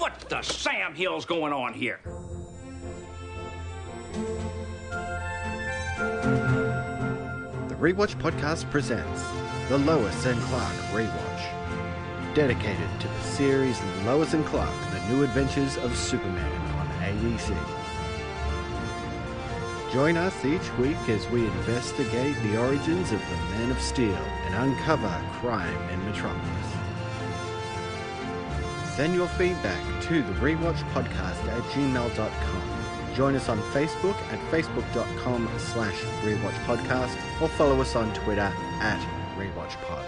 What the Sam Hill's going on here? The Rewatch Podcast presents the Lois and Clark Rewatch, dedicated to the series Lois and Clark, The New Adventures of Superman on ABC. Join us each week as we investigate the origins of the Man of Steel and uncover crime in Metropolis. Send your feedback to the Rewatch Podcast at gmail.com. Join us on Facebook at facebook.com/Rewatch Podcast or follow us on Twitter at RewatchPod.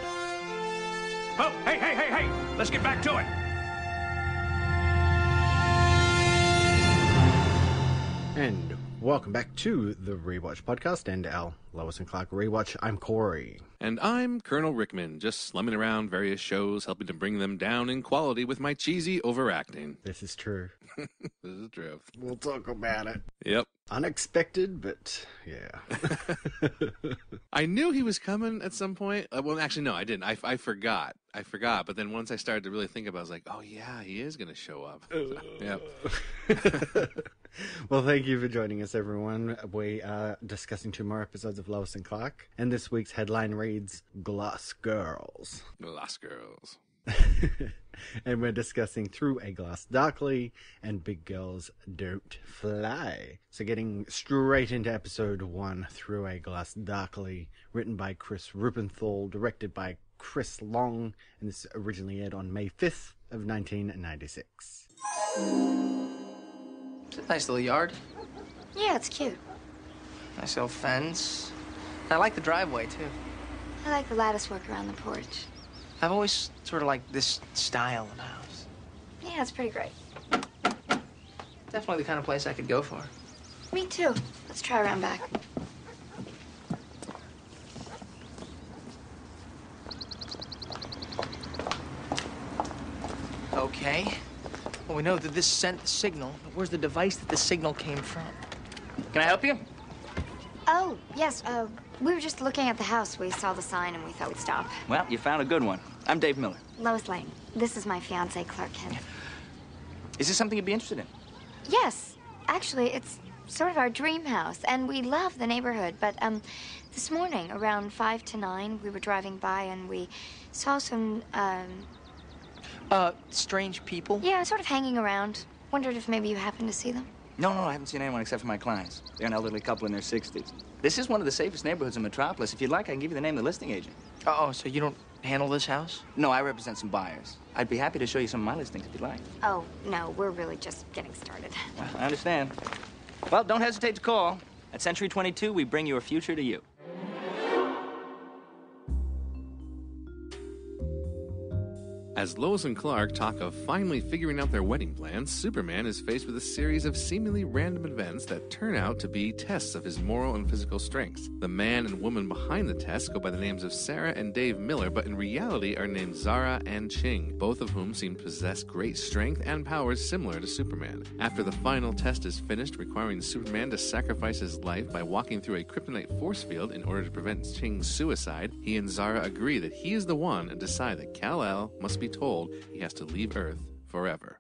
Oh, hey! Let's get back to it. And welcome back to the Rewatch Podcast and our Lois and Clark Rewatch. I'm Cory. And I'm Colonel Rickman, just slumming around various shows, helping to bring them down in quality with my cheesy overacting. This is true. This is true. We'll talk about it. Yep. Unexpected, but yeah. I knew he was coming at some point. Well, actually, no, I didn't. I forgot. But then once I started to really think about it, I was like, oh, yeah, he is going to show up. So, yep. Well, thank you for joining us, everyone. We are discussing 2 more episodes of Lois and Clark, and this week's headline reads, Glass Girls. Glass Girls. And we're discussing Through a Glass Darkly and Big Girls Don't Fly. So getting straight into episode 1, Through a Glass Darkly, written by Chris Rubenthal, directed by Chris Long, and this originally aired on May 5th of 1996. It's a nice little yard. Yeah, it's cute. Nice little fence. I like the driveway, too. I like the lattice work around the porch. I've always sort of liked this style of house. Yeah, it's pretty great. Definitely the kind of place I could go for. Me too. Let's try around back. Okay. Well, we know that this sent the signal, but where's the device that the signal came from? Can I help you? Oh, yes, we were just looking at the house. We saw the sign and we thought we'd stop. Well, you found a good one. I'm Dave Miller. Lois Lane. This is my fiancé, Clark Kent. Is this something you'd be interested in? Yes. Actually, it's sort of our dream house, and we love the neighborhood. But, this morning, around 5 to 9, we were driving by and we saw some, strange people? yeah, sort of hanging around. Wondered if maybe you happened to see them? No, I haven't seen anyone except for my clients. They're an elderly couple in their 60s. This is one of the safest neighborhoods in Metropolis. If you'd like, I can give you the name of the listing agent. Oh, so you don't handle this house? No, I represent some buyers. I'd be happy to show you some of my listings if you'd like. Oh, no, we're really just getting started. Well, I understand. Well, don't hesitate to call. At Century 22, we bring your future to you. As Lois and Clark talk of finally figuring out their wedding plans, Superman is faced with a series of seemingly random events that turn out to be tests of his moral and physical strengths. The man and woman behind the tests go by the names of Sarah and Dave Miller, but in reality are named Zara and Ching, both of whom seem to possess great strength and powers similar to Superman. After the final test is finished, requiring Superman to sacrifice his life by walking through a kryptonite force field in order to prevent Ching's suicide, he and Zara agree that he is the one and decide that Kal-El must be told he has to leave Earth forever.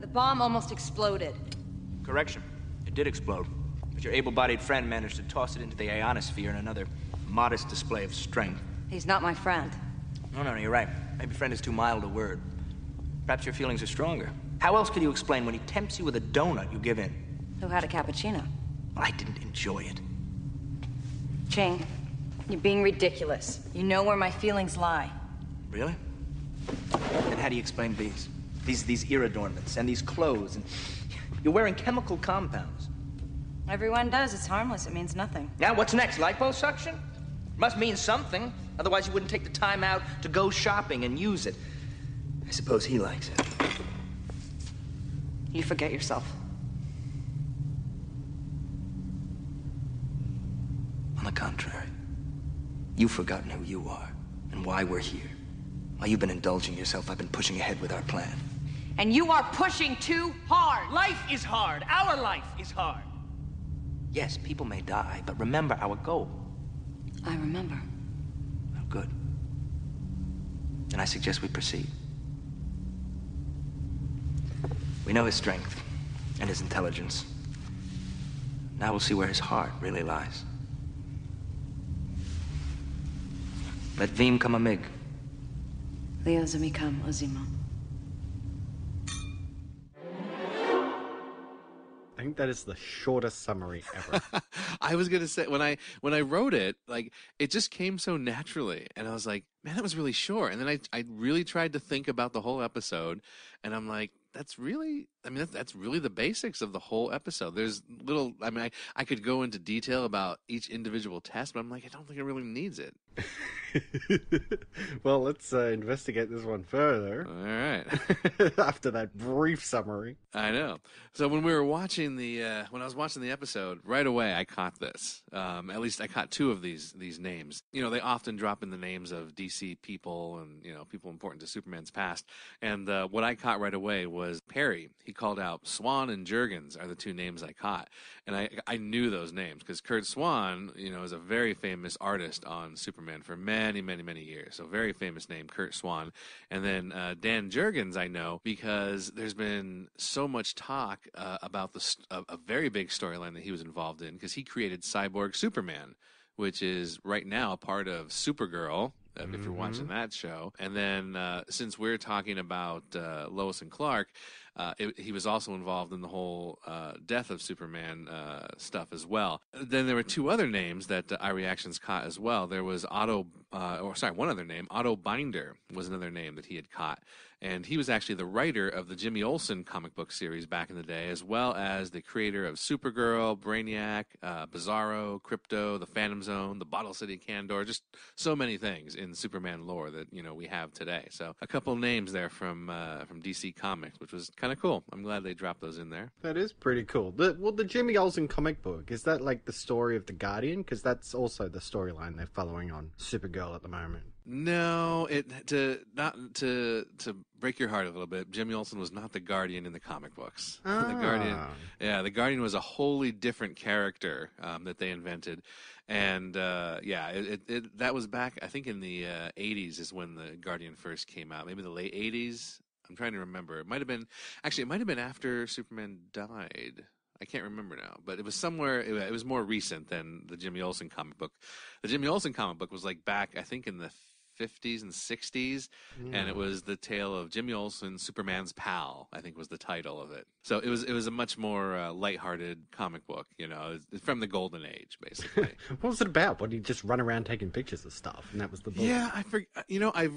The bomb almost exploded. Correction. It did explode. But your able-bodied friend managed to toss it into the ionosphere in another modest display of strength. He's not my friend. No, you're right. Maybe friend is too mild a word. Perhaps your feelings are stronger. How else could you explain when he tempts you with a donut, you give in? Who had a cappuccino? Well, I didn't enjoy it. Ching, you're being ridiculous. You know where my feelings lie. Really? And how do you explain these ear adornments and these clothes? And you're wearing chemical compounds. Everyone does. It's harmless. It means nothing. Now, what's next? Liposuction? Must mean something. Otherwise, you wouldn't take the time out to go shopping and use it. I suppose he likes it. You forget yourself. On the contrary, you've forgotten who you are and why we're here. While you've been indulging yourself, I've been pushing ahead with our plan. And you are pushing too hard. Life is hard. Our life is hard. Yes, people may die, but remember our goal. I remember. Well, good. Then I suggest we proceed. We know his strength and his intelligence. Now we'll see where his heart really lies. Let Vim come amig. Leozami kam ozimo. I think that is the shortest summary ever. I was gonna say when I wrote it, like it just came so naturally, and I was like, man, that was really short. And then I really tried to think about the whole episode, and I'm like, that's really the basics of the whole episode. There's little, I could go into detail about each individual test, but I'm like, I don't think it really needs it. Well, let's investigate this one further. All right. After that brief summary. I know. So when we were watching when I was watching the episode, right away I caught this. At least I caught two of these names. You know, they often drop in the names of DC people and, you know, people important to Superman's past. And what I caught right away was Perry. He called out Swan and Jurgens are the two names I caught. And I knew those names because Kurt Swan, you know, is a very famous artist on Superman for many, many, many years. So very famous name, Kurt Swan. And then Dan Jurgens I know because there's been so much talk about a very big storyline that he was involved in because he created Cyborg Superman, which is right now a part of Supergirl, if you're watching that show. And then since we're talking about Lois and Clark, he was also involved in the whole death of Superman stuff as well. Then there were two other names that iReactions caught as well. There was one other name. Otto Binder was another name that he had caught. And he was actually the writer of the Jimmy Olsen comic book series back in the day, as well as the creator of Supergirl, Brainiac, Bizarro, Crypto, the Phantom Zone, the Bottle City Candor, just so many things in Superman lore that, you know, we have today. So a couple names there from DC Comics, which was kind of cool. I'm glad they dropped those in there. That is pretty cool. The Jimmy Olsen comic book, is that like the story of the Guardian? Because that's also the storyline they're following on Supergirl at the moment. No, to break your heart a little bit, Jimmy Olsen was not the Guardian in the comic books. The Guardian was a wholly different character that they invented, and that was back, I think, in the 80s is when the Guardian first came out, maybe the late 80s. I'm trying to remember. It might have been after Superman died. I can't remember now, but it was somewhere. It was more recent than the Jimmy Olsen comic book. The Jimmy Olsen comic book was like back, I think, in the 50s and 60s, and it was the tale of Jimmy Olsen, Superman's pal, I think was the title of it. So it was a much more lighthearted comic book, you know, it's from the golden age, basically. What was it about? What, did he just run around taking pictures of stuff, and that was the book? Yeah,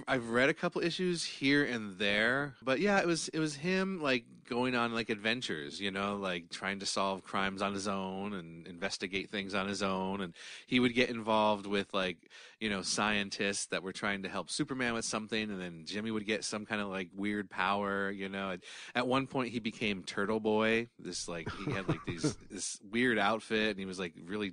I've read a couple issues here and there, but yeah, it was him like going on like adventures, you know, like trying to solve crimes on his own and investigate things on his own, and he would get involved with like, you know, scientists that were trying to help Superman with something, and then Jimmy would get some kind of like weird power, you know. At one point he became Turtle Boy. This like he had like this weird outfit, and he was like really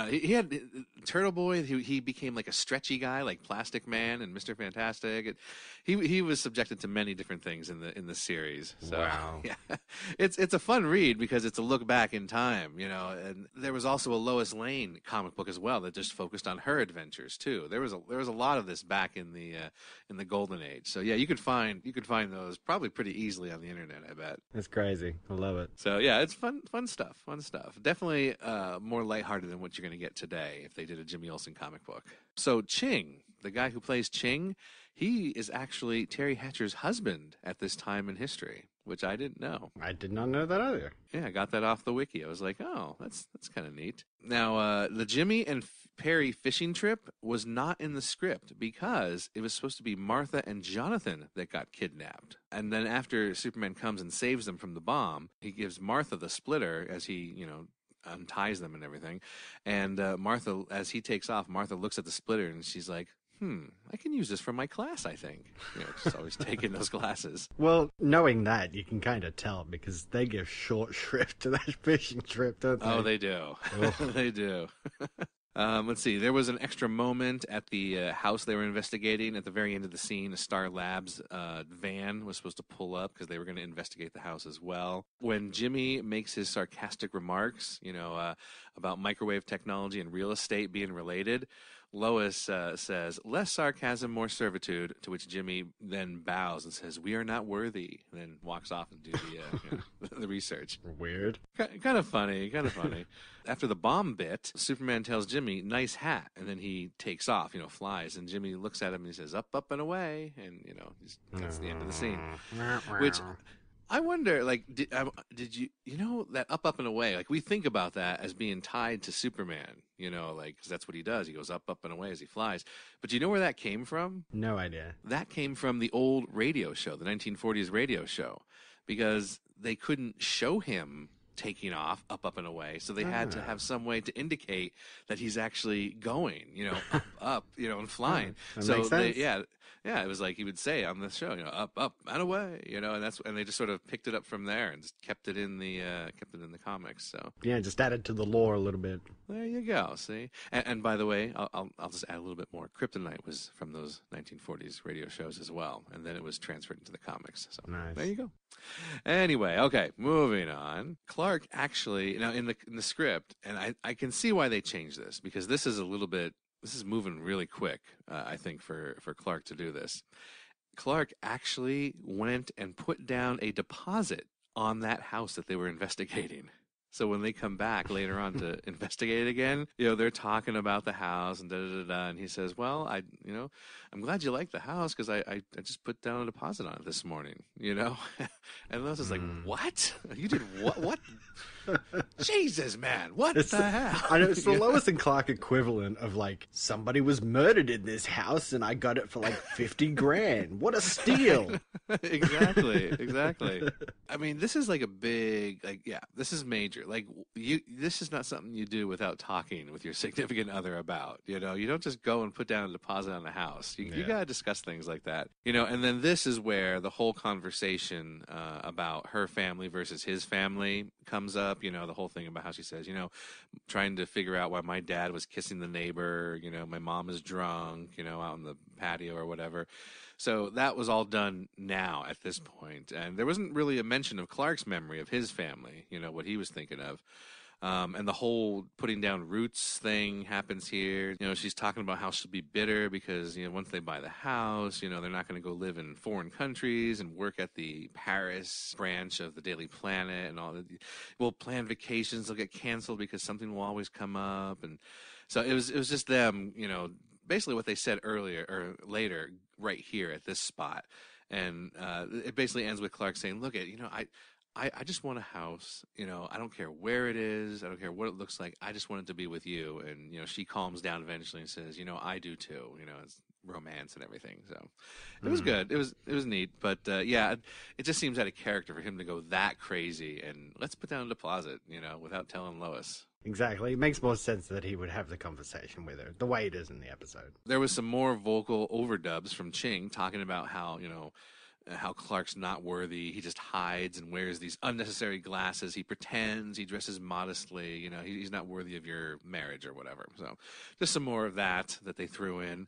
he had Turtle Boy. He became like a stretchy guy, like Plastic Man and Mr. Fantastic. He was subjected to many different things in the series. So wow. Yeah, it's a fun read because it's a look back in time, you know. And there was also a Lois Lane comic book as well that just focused on her adventures too. There was a lot of this back in the golden age. So yeah, you could find those probably pretty easily on the internet, I bet. That's crazy. I love it. So yeah, it's fun stuff. Definitely more lighthearted than what you're going to get today if they did a Jimmy Olsen comic book. So Ching, the guy who plays Ching, he is actually Terry Hatcher's husband at this time in history, which I didn't know. I did not know that either. Yeah, I got that off the wiki. I was like, oh, that's kind of neat. Now, the Jimmy and Perry fishing trip was not in the script because it was supposed to be Martha and Jonathan that got kidnapped. And then after Superman comes and saves them from the bomb, he gives Martha the splitter as he, you know, unties them and everything. And Martha, as he takes off, Martha looks at the splitter and she's like, I can use this for my class, I think. You know, just always taking those classes. Well, knowing that, you can kind of tell because they give short shrift to that fishing trip, don't they? Oh, they do. They do. Let's see. There was an extra moment at the house they were investigating. At the very end of the scene, a Star Labs van was supposed to pull up because they were going to investigate the house as well. When Jimmy makes his sarcastic remarks, you know, about microwave technology and real estate being related, Lois says, less sarcasm, more servitude, to which Jimmy then bows and says, we are not worthy, and then walks off and do the research. Weird. Kind of funny. After the bomb bit, Superman tells Jimmy, nice hat, and then he takes off, flies, and Jimmy looks at him and he says, up, up, and away, and, that's the end of the scene. Which... I wonder, did you, that up, and away, we think about that as being tied to Superman, because that's what he does. He goes up, and away as he flies. But do you know where that came from? No idea. That came from the old radio show, the 1940s radio show, because they couldn't show him taking off, up, and away. So they had to have some way to indicate that he's actually going, up, and flying. That makes sense. Yeah, it was like he would say on the show, up and away, and they just sort of picked it up from there and just kept it in the comics. So yeah, just added to the lore a little bit. There you go. See, and by the way, I'll just add a little bit more. Kryptonite was from those 1940s radio shows as well, and then it was transferred into the comics. So nice. There you go. Anyway, okay, moving on. Clark actually in the script, and I can see why they changed this, because this is moving really quick, I think, for Clark to do this. Clark actually went and put down a deposit on that house that they were investigating. So when they come back later on to investigate it again, they're talking about the house and da-da-da-da, and he says, well, I'm glad you like the house because I just put down a deposit on it this morning, And Lois is like, what? You did what? What? Jesus, man, what the hell? I know, it's the Lois and Clark equivalent of somebody was murdered in this house and I got it for $50,000. What a steal. Exactly. I mean, this is a big, this is major. This is not something you do without talking with your significant other about, you don't just go and put down a deposit on the house. You got to discuss things like that, and then this is where the whole conversation about her family versus his family comes up. The whole thing about how she says, trying to figure out why my dad was kissing the neighbor, my mom is drunk, out on the patio or whatever. So that was all done now at this point. And there wasn't really a mention of Clark's memory of his family, what he was thinking of. And the whole putting down roots thing happens here. She's talking about how she'll be bitter because, once they buy the house, they're not going to go live in foreign countries and work at the Paris branch of the Daily Planet and all that. We'll plan vacations. They'll get canceled because something will always come up. And so it was just them, basically what they said earlier or later right here at this spot. And it basically ends with Clark saying, look, I just want a house, I don't care where it is. I don't care what it looks like. I just want it to be with you. And, she calms down eventually and says, I do too. It's romance and everything. So it was good. It was neat. But, it just seems out of character for him to go that crazy and let's put down a deposit, without telling Lois. Exactly. It makes more sense that he would have the conversation with her, the way it is in the episode. There was some more vocal overdubs from Ching talking about how, how Clark's not worthy. He just hides and wears these unnecessary glasses. He pretends. He dresses modestly. He's not worthy of your marriage or whatever. So just some more of that they threw in,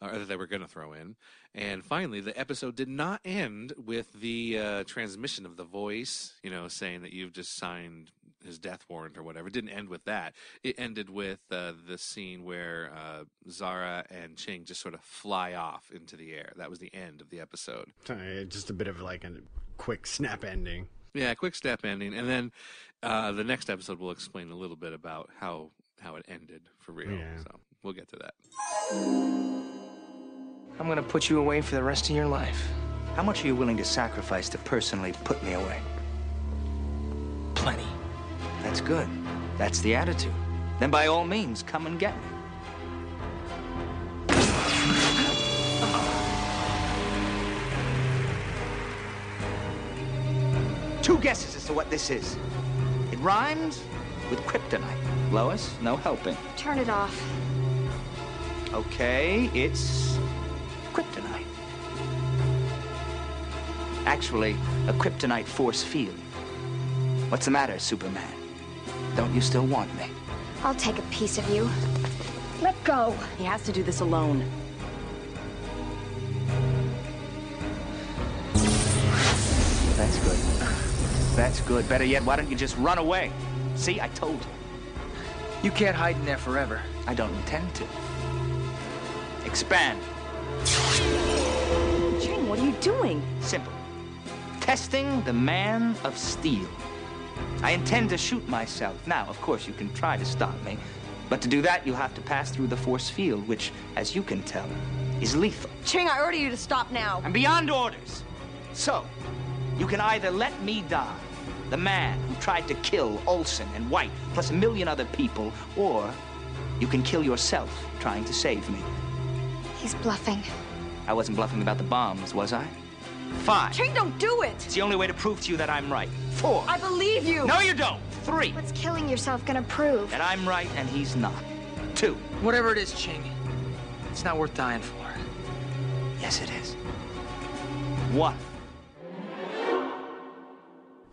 or that they were going to throw in. And finally, the episode did not end with the transmission of the voice, saying that you've just signed his death warrant or whatever. It didn't end with that. It ended with the scene where Zara and Ching just sort of fly off into the air. That was the end of the episode. Just a bit of a quick snap ending. Yeah, quick snap ending. And then the next episode will explain a little bit about how it ended for real. Yeah. So we'll get to that. I'm going to put you away for the rest of your life. How much are you willing to sacrifice to personally put me away? Plenty. That's good. That's the attitude. Then by all means, come and get me. Two guesses as to what this is. It rhymes with kryptonite. Lois, no helping. Turn it off. Okay, it's kryptonite. Actually, a kryptonite force field. What's the matter, Superman? Don't you still want me? I'll take a piece of you. Let go. He has to do this alone. That's good. That's good. Better yet, why don't you just run away? See, I told you. You can't hide in there forever. I don't intend to. Expand. Chang, what are you doing? Simple. Testing the Man of Steel. I intend to shoot myself. Now, of course, you can try to stop me. But to do that, you'll have to pass through the force field, which, as you can tell, is lethal. Chang, I order you to stop now. I'm beyond orders. So, you can either let me die, the man who tried to kill Olsen and White, plus a million other people, or you can kill yourself trying to save me. He's bluffing. I wasn't bluffing about the bombs, was I? 5. Chang, don't do it. It's the only way to prove to you that I'm right. 4. I believe you. No, you don't. 3. What's killing yourself gonna prove? That I'm right and he's not. 2. Whatever it is, Ching, it's not worth dying for. Yes, it is. 1.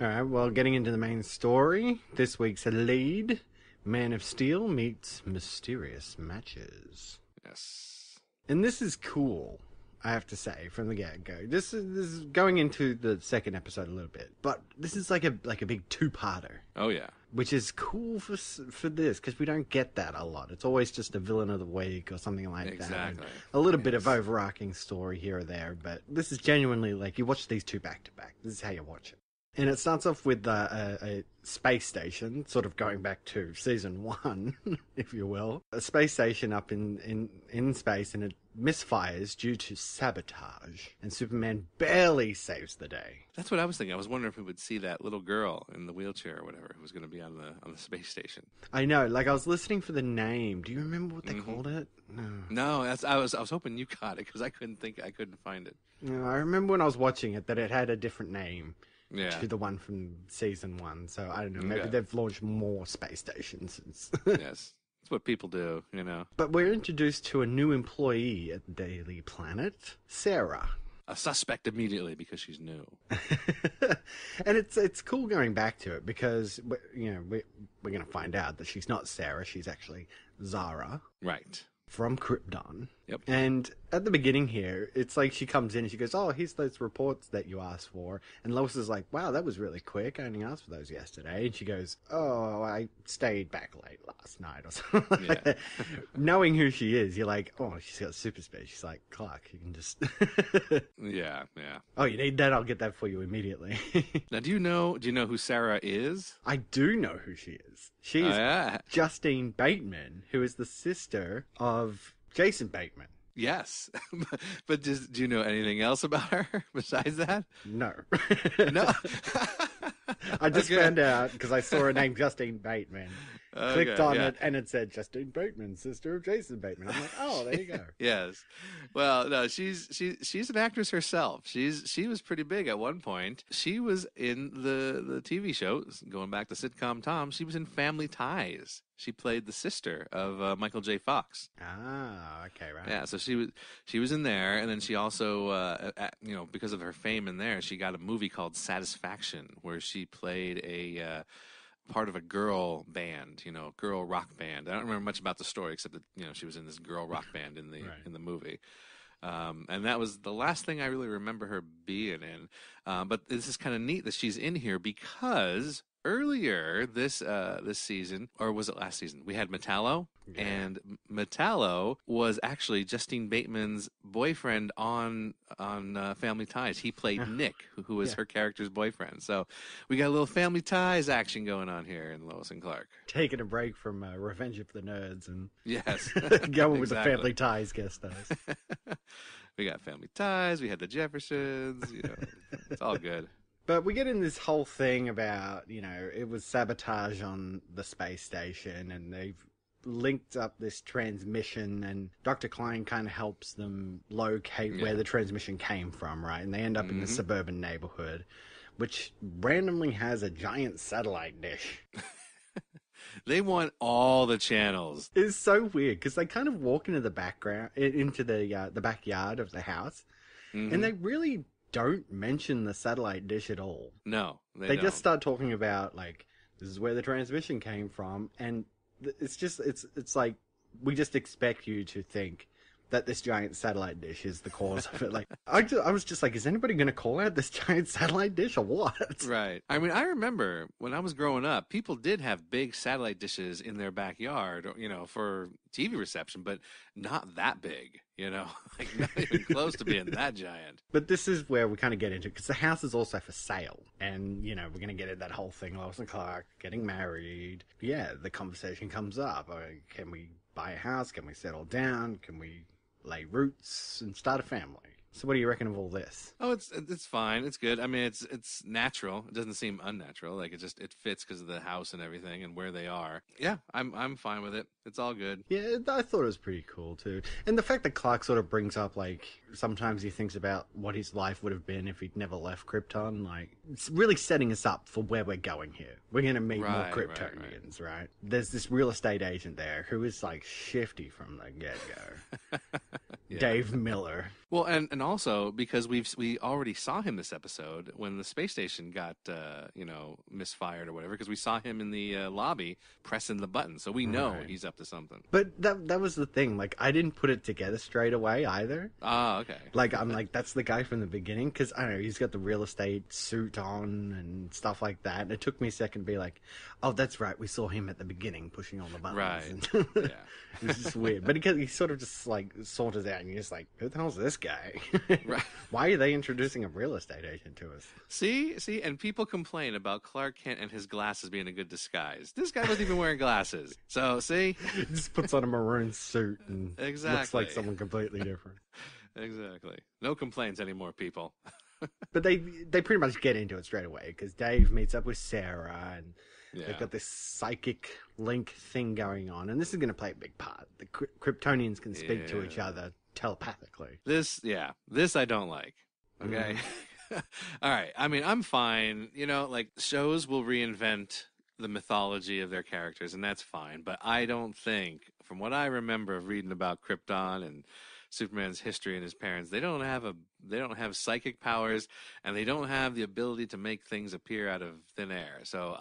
All right, well, getting into the main story, this week's lead, Man of Steel meets Mysterious Matches. Yes. And this is cool, I have to say, from the get-go. This is going into the second episode a little bit, but this is like a big two-parter. Oh, yeah. Which is cool for this, because we don't get that a lot. It's always just a villain of the week or something like that. Exactly. A little bit of overarching story here or there, but this is genuinely, like, you watch these two back-to-back. This is how you watch it. And it starts off with a space station, sort of going back to season 1, if you will. A space station up in space, and it misfires due to sabotage. And Superman barely saves the day. That's what I was thinking. I was wondering if we would see that little girl in the wheelchair or whatever who was going to be on the space station. I know. Like, I was listening for the name. Do you remember what they called it? No, I was hoping you caught it because I couldn't find it. No, I remember when I was watching it that it had a different name. Yeah. To the one from season 1. So I don't know. Maybe they've launched more space stations since. Yes. It's what people do, you know. But we're introduced to a new employee at Daily Planet, Sarah. A suspect immediately because she's new. And it's cool going back to it because, you know, we're going to find out that she's not Sarah. She's actually Zara. Right. From Krypton. Yep. And at the beginning here, it's like she comes in and she goes, "Oh, here's those reports that you asked for." And Lois is like, "Wow, that was really quick. I only asked for those yesterday." And she goes, "Oh, I stayed back late last night," or something like that. Knowing who she is, you're like, "Oh, she's got super speed." She's like, "Clark, you can just..." Yeah. "Oh, you need that? I'll get that for you immediately." Now, do you know who Sarah is? I do know who she is. She is Justine Bateman, who is the sister of Jason Bateman. Yes. But do you know anything else about her besides that? No. No. I just found out because I saw her name, Justine Bateman. Clicked on it, and it said Justine Bateman, sister of Jason Bateman. I'm like, oh, there you go. Yes. Well, no, she's an actress herself. She was pretty big at one point. She was in the TV show, going back to sitcom Tom. She was in Family Ties. She played the sister of Michael J. Fox. Ah, okay, right. Yeah, so she was in there, and then she also, you know, because of her fame in there, she got a movie called Satisfaction, where she played a part of a girl band, you know, girl rock band. I don't remember much about the story except that, you know, she was in this girl rock band in the movie. And that was the last thing I really remember her being in. But this is kind of neat that she's in here because earlier this season, or was it last season, we had Metallo, and Metallo was actually Justine Bateman's boyfriend on Family Ties. He played Nick, who was her character's boyfriend. So we got a little Family Ties action going on here in Lois and Clark. Taking a break from Revenge of the Nerds and yes, going with the Family Ties guest stars. We got Family Ties. We had the Jeffersons. You know, it's all good. But we get in this whole thing about, you know, it was sabotage on the space station and they've linked up this transmission and Dr. Klein kind of helps them locate where the transmission came from, right? And they end up in the suburban neighborhood, which randomly has a giant satellite dish. They want all the channels. It's so weird because they kind of walk into the background, into the backyard of the house, and they really don't mention the satellite dish at all. No, they don't. Just start talking about, like, this is where the transmission came from, and it's just, it's like, we just expect you to think that this giant satellite dish is the cause of it. Like, I was just like, is anybody going to call out this giant satellite dish or what? Right. I mean, I remember when I was growing up, people did have big satellite dishes in their backyard, you know, for TV reception, but not that big, you know, like not even close to being that giant. But this is where we kind of get into it, because the house is also for sale. And, you know, we're going to get into that whole thing, Lois and Clark getting married. Yeah, the conversation comes up. Can we buy a house? Can we settle down? Can we lay roots and start a family? So what do you reckon of all this? Oh, it's fine. It's good. I mean, it's natural. It doesn't seem unnatural. Like it fits because of the house and everything and where they are. Yeah, I'm fine with it. It's all good. Yeah, I thought it was pretty cool too. And the fact that Clark sort of brings up, like, sometimes he thinks about what his life would have been if he'd never left Krypton. Like, it's really setting us up for where we're going here. We're going to meet more Kryptonians, right? There's this real estate agent there who is like shifty from the get-go. Yeah. Dave Miller. Well, and also because we already saw him this episode when the space station got misfired or whatever, because we saw him in the lobby pressing the button, so we know he's up to something. But that was the thing. Like, I didn't put it together straight away either. Oh, okay. Like, I'm like, that's the guy from the beginning, because I don't know, he's got the real estate suit on and stuff like that. And it took me a second to be like, oh, that's right, we saw him at the beginning pushing all the buttons. Right. And Yeah. It was just weird. But he sort of just like saunters out, and you're just like, who the hell's this guy? Right. Why are they introducing a real estate agent to us? See, and people complain about Clark Kent and his glasses being a good disguise. This guy wasn't even wearing glasses. So, see? He just puts on a maroon suit and looks like someone completely different. Exactly. No complaints anymore, people. But they pretty much get into it straight away, because Dave meets up with Sarah, and they've got this psychic link thing going on, and this is going to play a big part. The Kryptonians can speak to each other telepathically. This I don't like. Okay? All right. I mean, I'm fine. You know, like, shows will reinvent the mythology of their characters, and that's fine. But I don't think, from what I remember of reading about Krypton and Superman's history and his parents, they don't have psychic powers, and they don't have the ability to make things appear out of thin air. So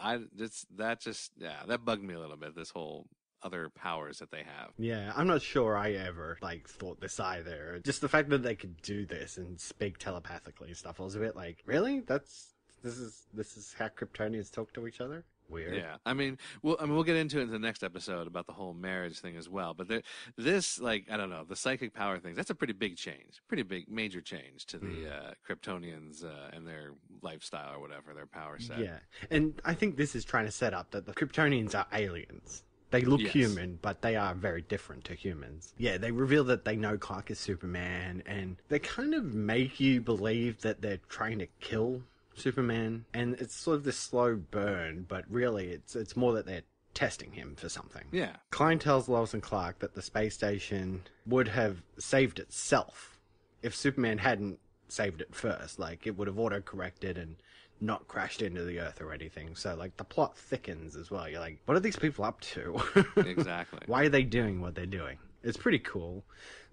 that bugged me a little bit, this whole other powers that they have. Yeah, I'm not sure I ever thought this either. Just the fact that they could do this and speak telepathically and stuff, I was a bit like, really? This is how Kryptonians talk to each other? Weird. Yeah, I mean, we'll get into it in the next episode about the whole marriage thing as well. But this, like, I don't know, the psychic power thing, that's a pretty big change, pretty big, major change to the Kryptonians and their lifestyle or whatever, their power set. Yeah, and I think this is trying to set up that the Kryptonians are aliens. They look human, but they are very different to humans. Yeah, they reveal that they know Clark is Superman, and they kind of make you believe that they're trying to kill Superman, and it's sort of this slow burn, but really it's more that they're testing him for something. Yeah. Klein tells Lois and Clark that the space station would have saved itself if Superman hadn't saved it first. Like, it would have auto-corrected and not crashed into the Earth or anything. So, like, the plot thickens as well. You're like, what are these people up to? Exactly. Why are they doing what they're doing? It's pretty cool.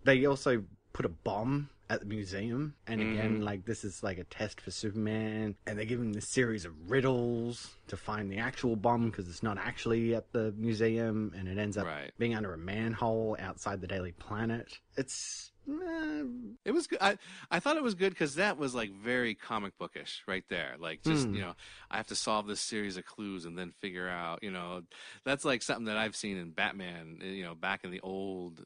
They also put a bomb at the museum, and again, like, this is like a test for Superman, and they give him this series of riddles to find the actual bomb, because it's not actually at the museum, and it ends up being under a manhole outside the Daily Planet. It was good. I thought it was good because that was, like, very comic bookish right there. Like, just, you know, I have to solve this series of clues and then figure out, you know, that's like something that I've seen in Batman, you know, back in the old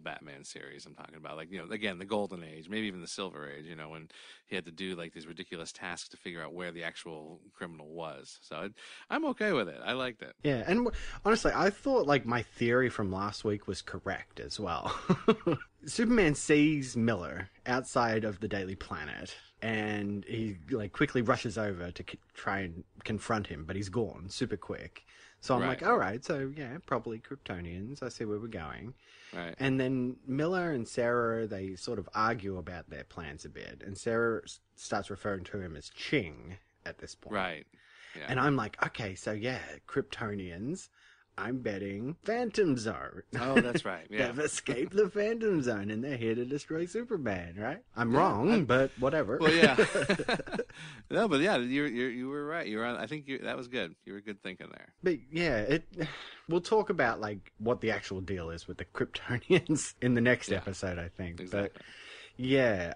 Batman series I'm talking about. Like, you know, again, the Golden Age, maybe even the Silver Age, you know, when he had to do, like, these ridiculous tasks to figure out where the actual criminal was. So I'm okay with it. I liked it. Yeah, and honestly, I thought, like, my theory from last week was correct as well. Superman sees Miller outside of the Daily Planet, and he, like, quickly rushes over to try and confront him, but he's gone super quick. So I'm like, all right, so yeah, probably Kryptonians. I see where we're going. Right. And then Miller and Sarah, they sort of argue about their plans a bit, and Sarah starts referring to him as Ching at this point. Right. Yeah. And I'm like, okay, so yeah, Kryptonians I'm betting Phantom Zone. Oh, that's right. Yeah. They've escaped the Phantom Zone and they're here to destroy Superman, right? I'm wrong, but whatever. Well, yeah. No, but yeah, you were right. You were on. I think that was good. You were good thinking there. But yeah, we'll talk about like what the actual deal is with the Kryptonians in the next episode, I think. Exactly. But yeah.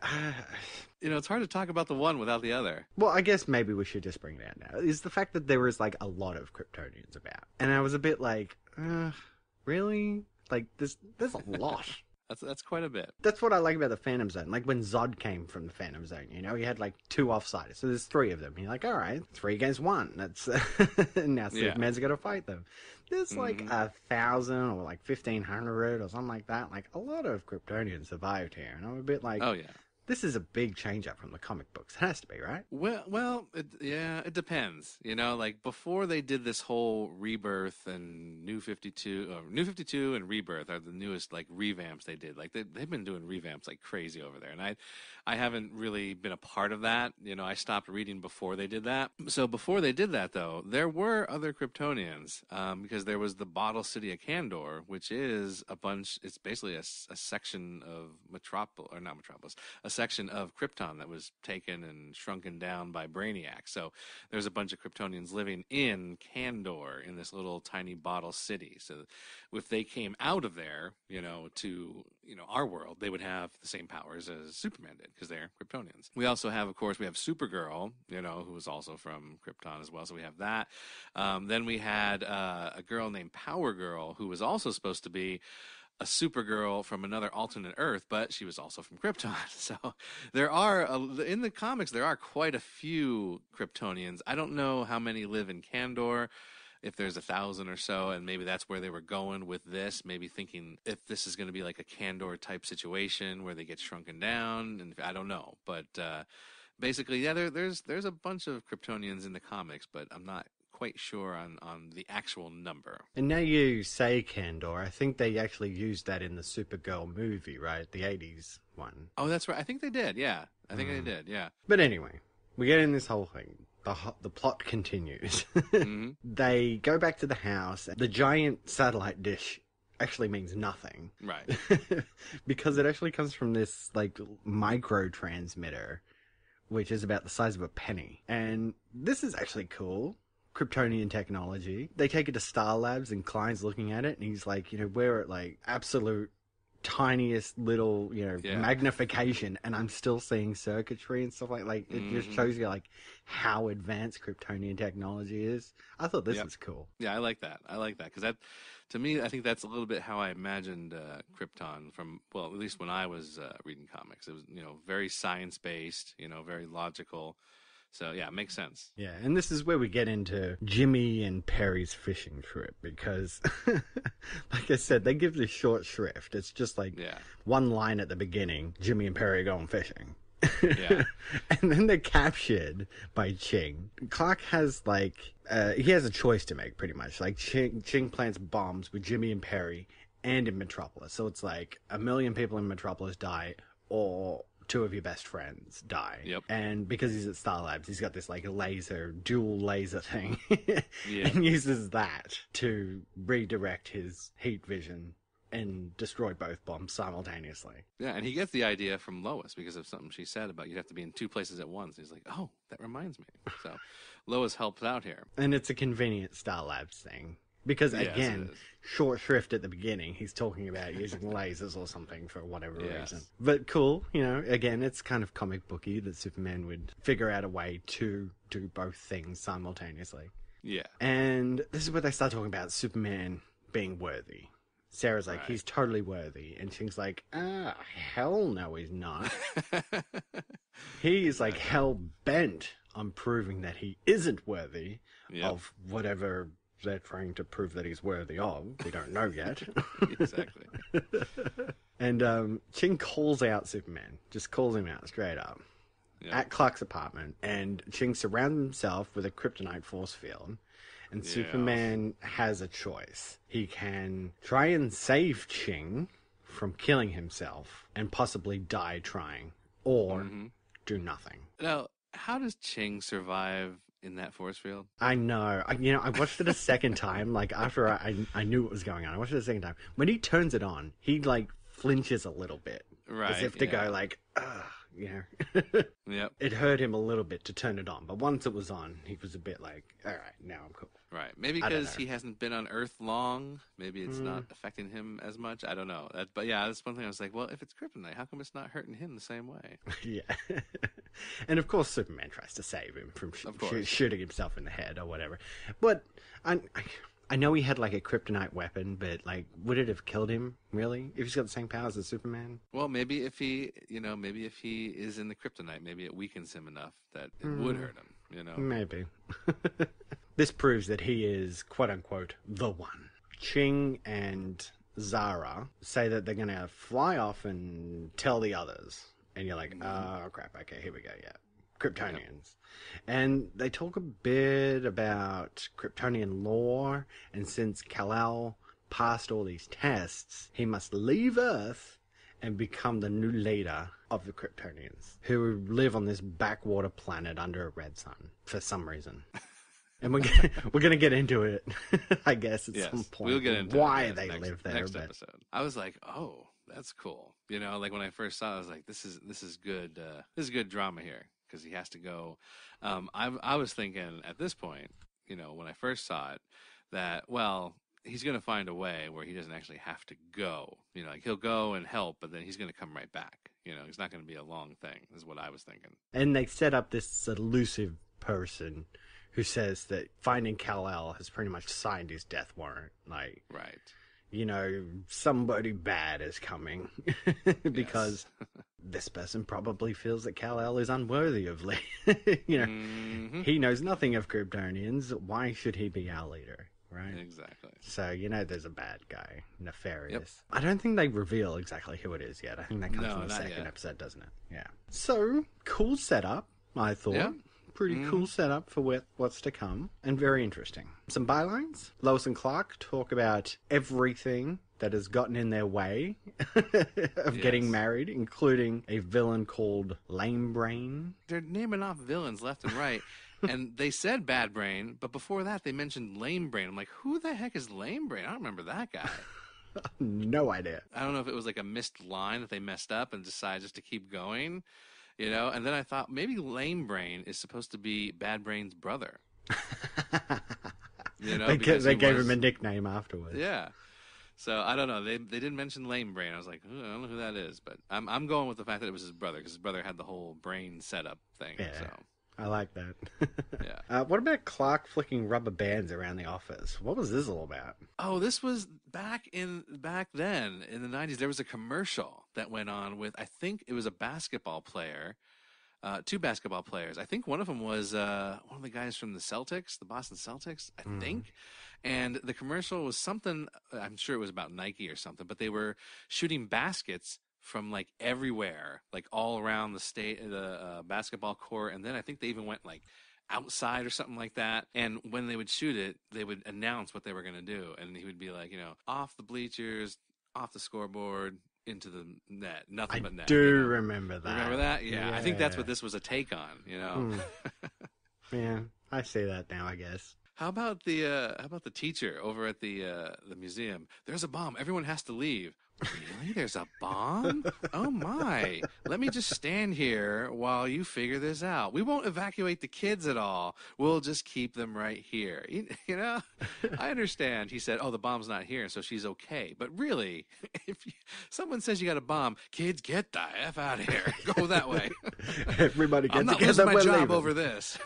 It's hard to talk about the one without the other. Well, I guess maybe we should just bring it out now. Is the fact that there was like a lot of Kryptonians about. And I was a bit like, really? Like, there's a lot. That's quite a bit. That's what I like about the Phantom Zone. Like when Zod came from the Phantom Zone, he had like 2 offsiders. So there's 3 of them. You're like, all right, 3 against 1. That's now Superman's got to fight them. There's like 1,000 or like 1,500 or something like that. Like a lot of Kryptonians survived here, and I'm a bit like, oh yeah. This is a big change up from the comic books. It has to be, right? Well, it depends. Like before they did this whole Rebirth and New 52 and Rebirth are the newest like revamps they did. Like they've been doing revamps like crazy over there, and I haven't really been a part of that. I stopped reading before they did that. So before they did that, though, there were other Kryptonians because there was the Bottle City of Kandor, which is a bunch. It's basically a section of Metropolis, a section of Krypton that was taken and shrunken down by Brainiac. So there's a bunch of Kryptonians living in Kandor in this little tiny bottle city. So if they came out of there, to our world, they would have the same powers as Superman did because they're Kryptonians. We also have, of course, Supergirl, who was also from Krypton as well. So we have that. Then we had a girl named Power Girl who was also supposed to be a Supergirl from another alternate Earth, but she was also from Krypton. So there are, in the comics, there are quite a few Kryptonians. I don't know how many live in Kandor, if there's 1,000 or so, and maybe that's where they were going with this, maybe thinking if this is going to be like a Kandor type situation where they get shrunken down, and I don't know. But basically, yeah, there's a bunch of Kryptonians in the comics, but I'm not quite sure on the actual number. And now you say Kandor, I think they actually used that in the Supergirl movie, right? The 80s one. Oh, that's right. I think they did, yeah. I think they did, yeah. But anyway, we get in this whole thing. The plot continues. Mm-hmm. They go back to the house. The giant satellite dish actually means nothing. Right. Because it actually comes from this, like, micro transmitter, which is about the size of a penny. And this is actually cool. Kryptonian technology. They take it to Star Labs and Klein's looking at it and he's like, we're at like absolute tiniest little, magnification and I'm still seeing circuitry and stuff like it just shows you like how advanced Kryptonian technology is. I thought this was cool. Yeah, I like that because that, to me, I think that's a little bit how I imagined Krypton from, well, at least when I was reading comics. It was, very science-based, very logical. So, yeah, it makes sense. Yeah, and this is where we get into Jimmy and Perry's fishing trip because, like I said, they give this short shrift. It's just like one line at the beginning, Jimmy and Perry are going fishing. Yeah. And then they're captured by Ching. Clark has, he has a choice to make, pretty much. Like, Ching plants bombs with Jimmy and Perry and in Metropolis. So it's like 1 million people in Metropolis die or 2 of your best friends die. Yep. And because he's at Star Labs, he's got this dual laser thing and uses that to redirect his heat vision and destroy both bombs simultaneously. Yeah, and he gets the idea from Lois because of something she said about you have to be in 2 places at once. He's like, oh, that reminds me. So Lois helps out here. And it's a convenient Star Labs thing. Because, again, short shrift at the beginning, he's talking about using lasers or something for whatever reason. But cool, again, it's kind of comic booky that Superman would figure out a way to do both things simultaneously. Yeah. And this is where they start talking about Superman being worthy. Sarah's like, he's totally worthy. And Ching's like, hell no, he's not. He's like hell-bent on proving that he isn't worthy of whatever they're trying to prove that he's worthy of. We don't know yet. Exactly. And Ching calls out Superman. Just calls him out straight up. Yep. At Clark's apartment. And Ching surrounds himself with a kryptonite force field. And Superman has a choice. He can try and save Ching from killing himself and possibly die trying. Or do nothing. Now, how does Ching survive in that force field. I know. I watched it a second time, like, after I knew what was going on. I watched it a second time. When he turns it on, he, like, flinches a little bit. Right. As if to go, like, Yep. It hurt him a little bit to turn it on. But once it was on, he was a bit like, all right, now I'm cool. Right. Maybe because he hasn't been on Earth long. Maybe it's not affecting him as much. I don't know. But yeah, that's one thing I was like, well, if it's kryptonite, how come it's not hurting him the same way? Yeah. And of course, Superman tries to save him from shooting himself in the head or whatever. But I know he had, like, a kryptonite weapon, but, like, would it have killed him, really? If he's got the same powers as Superman? Well, maybe if he is in the kryptonite, maybe it weakens him enough that it would hurt him, Maybe. This proves that he is, quote-unquote, the one. Ching and Zara say that they're going to fly off and tell the others. And you're like, oh, crap, okay, here we go, yeah. Kryptonians. And they talk a bit about Kryptonian lore, and since Kal-El passed all these tests, he must leave Earth and become the new leader of the Kryptonians, who live on this backwater planet under a red sun for some reason. And we're gonna get into it, I guess, at some point. We'll get into why they live there. Next episode. I was like, oh, that's cool. Like when I first saw it, I was like, this is good. This is good drama here. Because he has to go. I was thinking at this point, when I first saw it, that, well, he's going to find a way where he doesn't actually have to go. Like he'll go and help, but then he's going to come right back. It's not going to be a long thing, is what I was thinking. And they set up this elusive person who says that finding Kal-El has pretty much signed his death warrant. Like, right. Somebody bad is coming because this person probably feels that Kal-El is unworthy of he knows nothing of Kryptonians. Why should he be our leader, right? Exactly. So, there's a bad guy, nefarious. Yep. I don't think they reveal exactly who it is yet. I think that comes in the second episode, doesn't it? Yeah. So, cool setup, I thought. Yeah. Pretty cool setup for what's to come, and very interesting. Some bylines. Lois and Clark talk about everything that has gotten in their way of getting married, including a villain called Lame Brain. They're naming off villains left and right, and they said Bad Brain, but before that they mentioned Lame Brain. I'm like, who the heck is Lame Brain? I don't remember that guy. No idea. I don't know if it was like a missed line that they messed up and decided just to keep going. And then I thought maybe Lame Brain is supposed to be Bad Brain's brother. They gave him a nickname afterwards. Yeah. So I don't know. They didn't mention Lame Brain. I was like, I don't know who that is, but I'm going with the fact that it was his brother because his brother had the whole brain setup thing. Yeah. So. I like that. Yeah. What about Clark flicking rubber bands around the office? What was this all about? Oh, this was back then in the 90s. There was a commercial that went on with, I think it was a basketball player, two basketball players. I think one of them was one of the guys from the Celtics, the Boston Celtics, I think. And the commercial was something, I'm sure it was about Nike or something, but they were shooting baskets from like everywhere, like all around the state, the basketball court. And then I think they even went like outside or something like that. And when they would shoot it, they would announce what they were going to do. And he would be like, off the bleachers, off the scoreboard, into the net, nothing but net. I do remember that. Remember that? Yeah. I think that's what this was a take on, Yeah, I say that now, I guess. How about the teacher over at the museum? There's a bomb. Everyone has to leave. Really? There's a bomb? Oh my. Let me just stand here while you figure this out. We won't evacuate the kids at all. We'll just keep them right here. I understand. He said, oh, the bomb's not here, so she's okay. But really, if someone says you got a bomb, kids, get the F out of here. Go that way. Everybody get together. I'm not losing my job over this.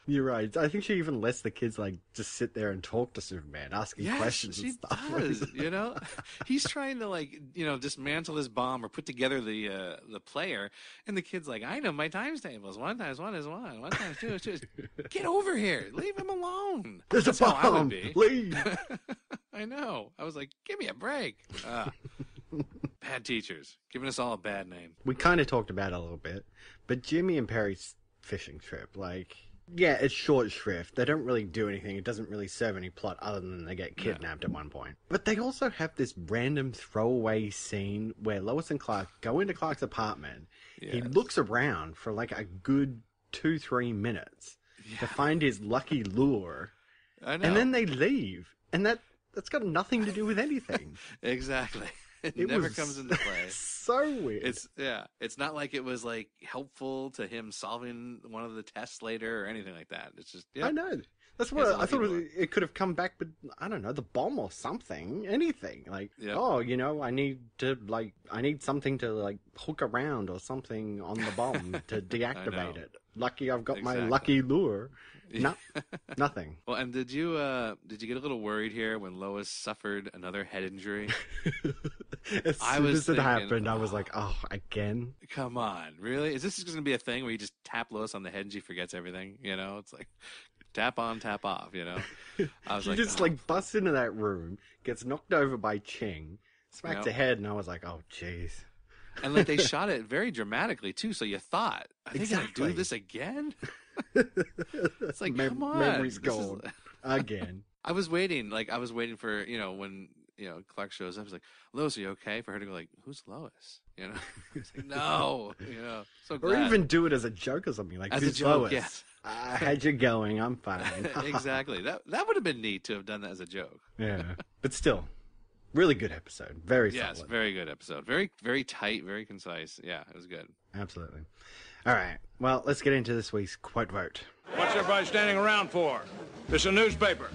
You're right. I think she even lets the kids just sit there and talk to Superman, asking questions and stuff. Yes, she does. He's trying to dismantle this bomb or put together the player, and the kid's like, I know my times tables. 1 times 1 is 1. 1 times 2 is 2. Get over here. Leave him alone. There's a bomb. How I would be. Leave. I know. I was like, give me a break. Bad teachers, giving us all a bad name. We kind of talked about it a little bit, but Jimmy and Perry's fishing trip, yeah, it's short shrift. They don't really do anything. It doesn't really serve any plot other than they get kidnapped at one point. But they also have this random throwaway scene where Lois and Clark go into Clark's apartment. Yes. He looks around for a good 2-3 minutes. to find his lucky lure. I know. And then they leave. And that's got nothing to do with anything. Exactly. It never comes into play. So weird. It's not like it was like helpful to him solving one of the tests later or anything like that. It's just I know. That's what I thought. It could have come back, but I don't know, the bomb or something, anything. Like, I need something to like hook around or something on the bomb to deactivate it. Lucky I've got my lucky lure. No, nothing. Well, and did you get a little worried here when Lois suffered another head injury? As soon as it happened, I was like, oh, again? Come on, really? Is this going to be a thing where you just tap Lois on the head and she forgets everything? You know, it's like tap on, tap off, you know? I was she just busts into that room, gets knocked over by Ching, smacks her head, and I was like, oh, jeez. And like they shot it very dramatically, too, so you thought, are they going to do this again? It's like, come on. Memory's gone. Again. I was waiting for, when, Clark shows up. I was like, Lois, are you okay? For her to go like, who's Lois? You know? It's like, no, so glad. Or even do it as a joke or something. Like, as who's a joke, Lois? yes. How'd you going? I'm fine. Exactly. That would have been neat to have done that as a joke. Yeah. But still, really good episode. Very solid. Yes, very good episode. Very, very tight, very concise. Yeah, it was good. Absolutely. All right. Well, let's get into this week's quote vote. What's everybody standing around for? This is a newspaper,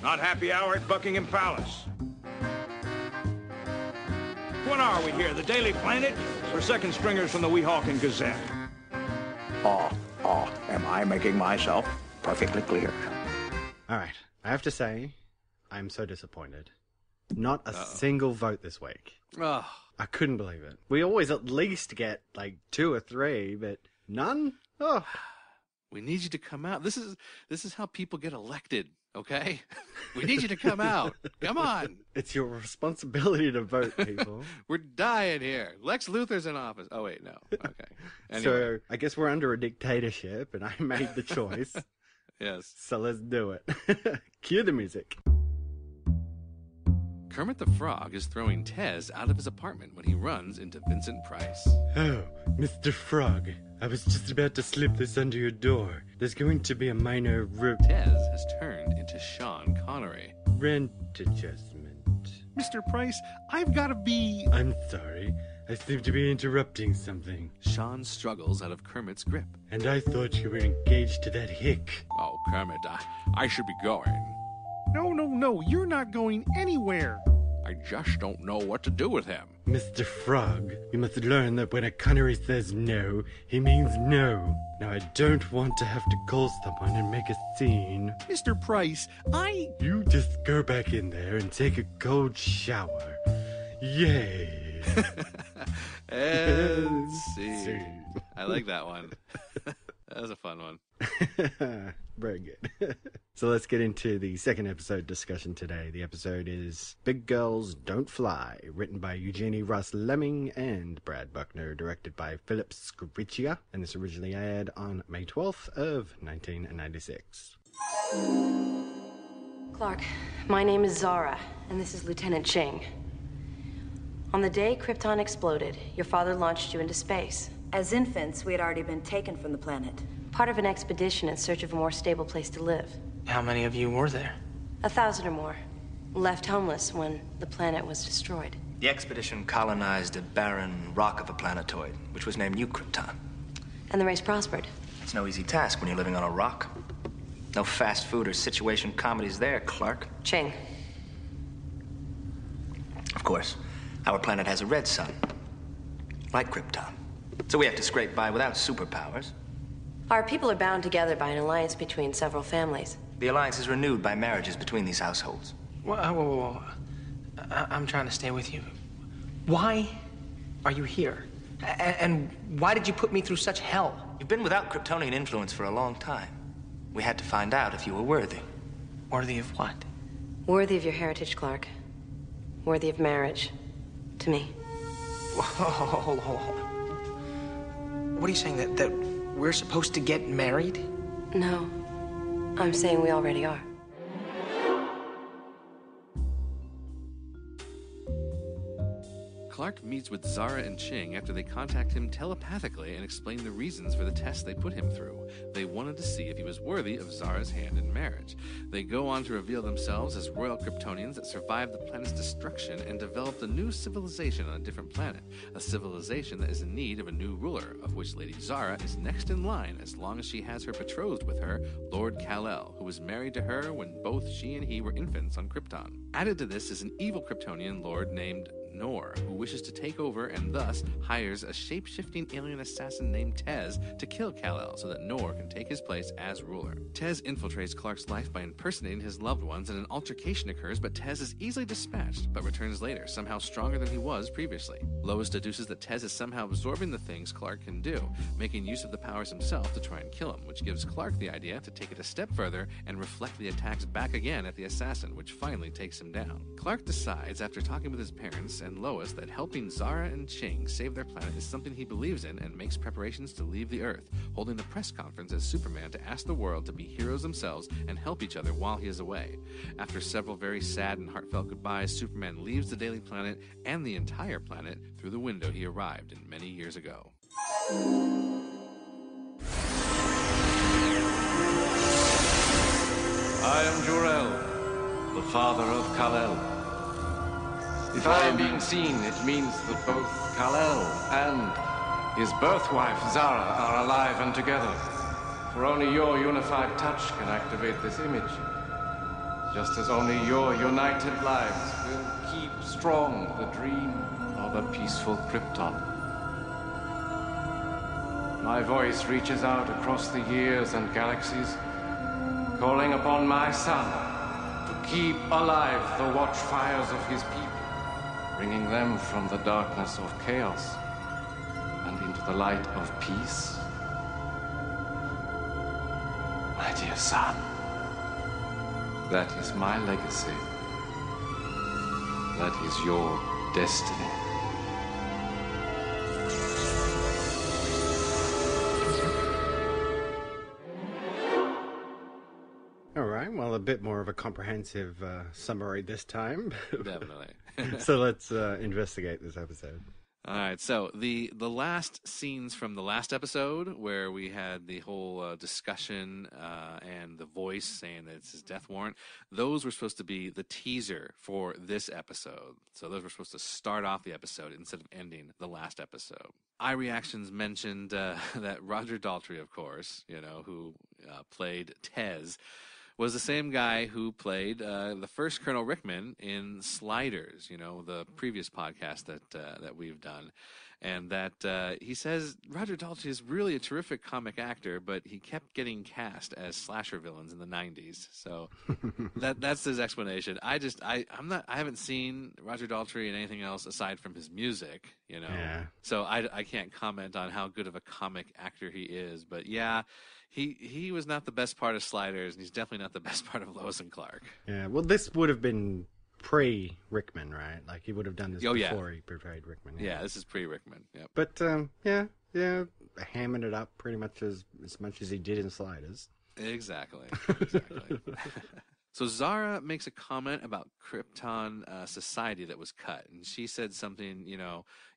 not happy hour at Buckingham Palace. What are we here, the Daily Planet? Or second stringers from the Weehawken Gazette? Am I making myself perfectly clear? All right. I have to say, I'm so disappointed. Not a single vote this week. Oh. I couldn't believe it. We always at least get like 2 or 3, but none? Oh. We need you to come out. This is how people get elected, okay? We need you to come out. Come on. It's your responsibility to vote, people. We're dying here. Lex Luthor's in office. Oh, wait, no. Okay. Anyway. So I guess we're under a dictatorship, and I made the choice. Yes. So let's do it. Cue the music. Kermit the Frog is throwing Tez out of his apartment when he runs into Vincent Price. Oh, Mr. Frog, I was just about to slip this under your door. There's going to be a minor Tez has turned into Sean Connery. Rent adjustment. Mr. Price, I've got to be... I'm sorry. I seem to be interrupting something. Sean struggles out of Kermit's grip. And I thought you were engaged to that hick. Oh, Kermit, I should be going. No, you're not going anywhere. I just don't know what to do with him. Mr. Frog, you must learn that when a Connery says no, he means no. Now, I don't want to have to call someone and make a scene. Mr. Price, You just go back in there and take a cold shower. Yay. And scene. I like that one. That was a fun one. Very good. So let's get into the second episode discussion today. The episode is Big Girls Don't Fly, written by Eugenie Ross Lemming and Brad Buckner, directed by Philip Scriccia, and this originally aired on May 12th of 1996. Clark, my name is Zara, and this is Lieutenant Ching. On the day Krypton exploded, your father launched you into space. As infants, we had already been taken from the planet. Part of an expedition in search of a more stable place to live. How many of you were there? 1,000 or more. Left homeless when the planet was destroyed. The expedition colonized a barren rock of a planetoid, which was named New Krypton. And the race prospered. It's no easy task when you're living on a rock. No fast food or situation comedies there, Clark. Ching. Of course, our planet has a red sun, like Krypton. So we have to scrape by without superpowers. Our people are bound together by an alliance between several families. The alliance is renewed by marriages between these households. Whoa. I'm trying to stay with you. Why are you here? And why did you put me through such hell? You've been without Kryptonian influence for a long time. We had to find out if you were worthy. Worthy of what? Worthy of your heritage, Clark. Worthy of marriage. To me. Hold on. What are you saying, that we're supposed to get married? No. I'm saying we already are. Clark meets with Zara and Ching after they contact him telepathically and explain the reasons for the test they put him through. They wanted to see if he was worthy of Zara's hand in marriage. They go on to reveal themselves as royal Kryptonians that survived the planet's destruction and developed a new civilization on a different planet, a civilization that is in need of a new ruler, of which Lady Zara is next in line as long as she has her betrothed with her, Lord Kal-El, who was married to her when both she and he were infants on Krypton. Added to this is an evil Kryptonian lord named Nor, who wishes to take over and thus hires a shape-shifting alien assassin named Tez to kill Kal-El so that Nor can take his place as ruler. Tez infiltrates Clark's life by impersonating his loved ones, and an altercation occurs, but Tez is easily dispatched, but returns later, somehow stronger than he was previously. Lois deduces that Tez is somehow absorbing the things Clark can do, making use of the powers himself to try and kill him, which gives Clark the idea to take it a step further and reflect the attacks back again at the assassin, which finally takes him down. Clark decides, after talking with his parents and Lois, that helping Zara and Ching save their planet is something he believes in and makes preparations to leave the Earth, holding a press conference as Superman to ask the world to be heroes themselves and help each other while he is away. After several very sad and heartfelt goodbyes, Superman leaves the Daily Planet and the entire planet through the window he arrived in many years ago. I am Jor-El, the father of Kal-El. If I am being seen, it means that both Kal-El and his birthwife Zara are alive and together. For only your unified touch can activate this image. Just as only your united lives will keep strong the dream of a peaceful Krypton. My voice reaches out across the years and galaxies, calling upon my son to keep alive the watchfires of his people, bringing them from the darkness of chaos and into the light of peace. My dear son, that is my legacy. That is your destiny. All right, well, a bit more of a comprehensive summary this time. Definitely. So let's investigate this episode. All right, so the last scenes from the last episode, where we had the whole discussion and the voice saying that it's his death warrant, those were supposed to be the teaser for this episode. So those were supposed to start off the episode instead of ending the last episode. iReactions mentioned that Roger Daltrey, of course, who played Tez, was the same guy who played the first Colonel Rickman in Sliders, the previous podcast that we've done. And that he says Roger Daltrey is really a terrific comic actor, but he kept getting cast as slasher villains in the 90s. So that's his explanation. I haven't seen Roger Daltrey in anything else aside from his music, Yeah. So I can't comment on how good of a comic actor he is, but yeah, he was not the best part of Sliders, and he's definitely not the best part of Lois and Clark. Yeah, well, this would have been pre-Rickman, right? Like, he would have done this before yeah. he portrayed Rickman. Yeah, this is pre-Rickman. Yep. But, yeah, hamming it up pretty much as much as he did in Sliders. Exactly. So Zara makes a comment about Krypton society that was cut, and she said something,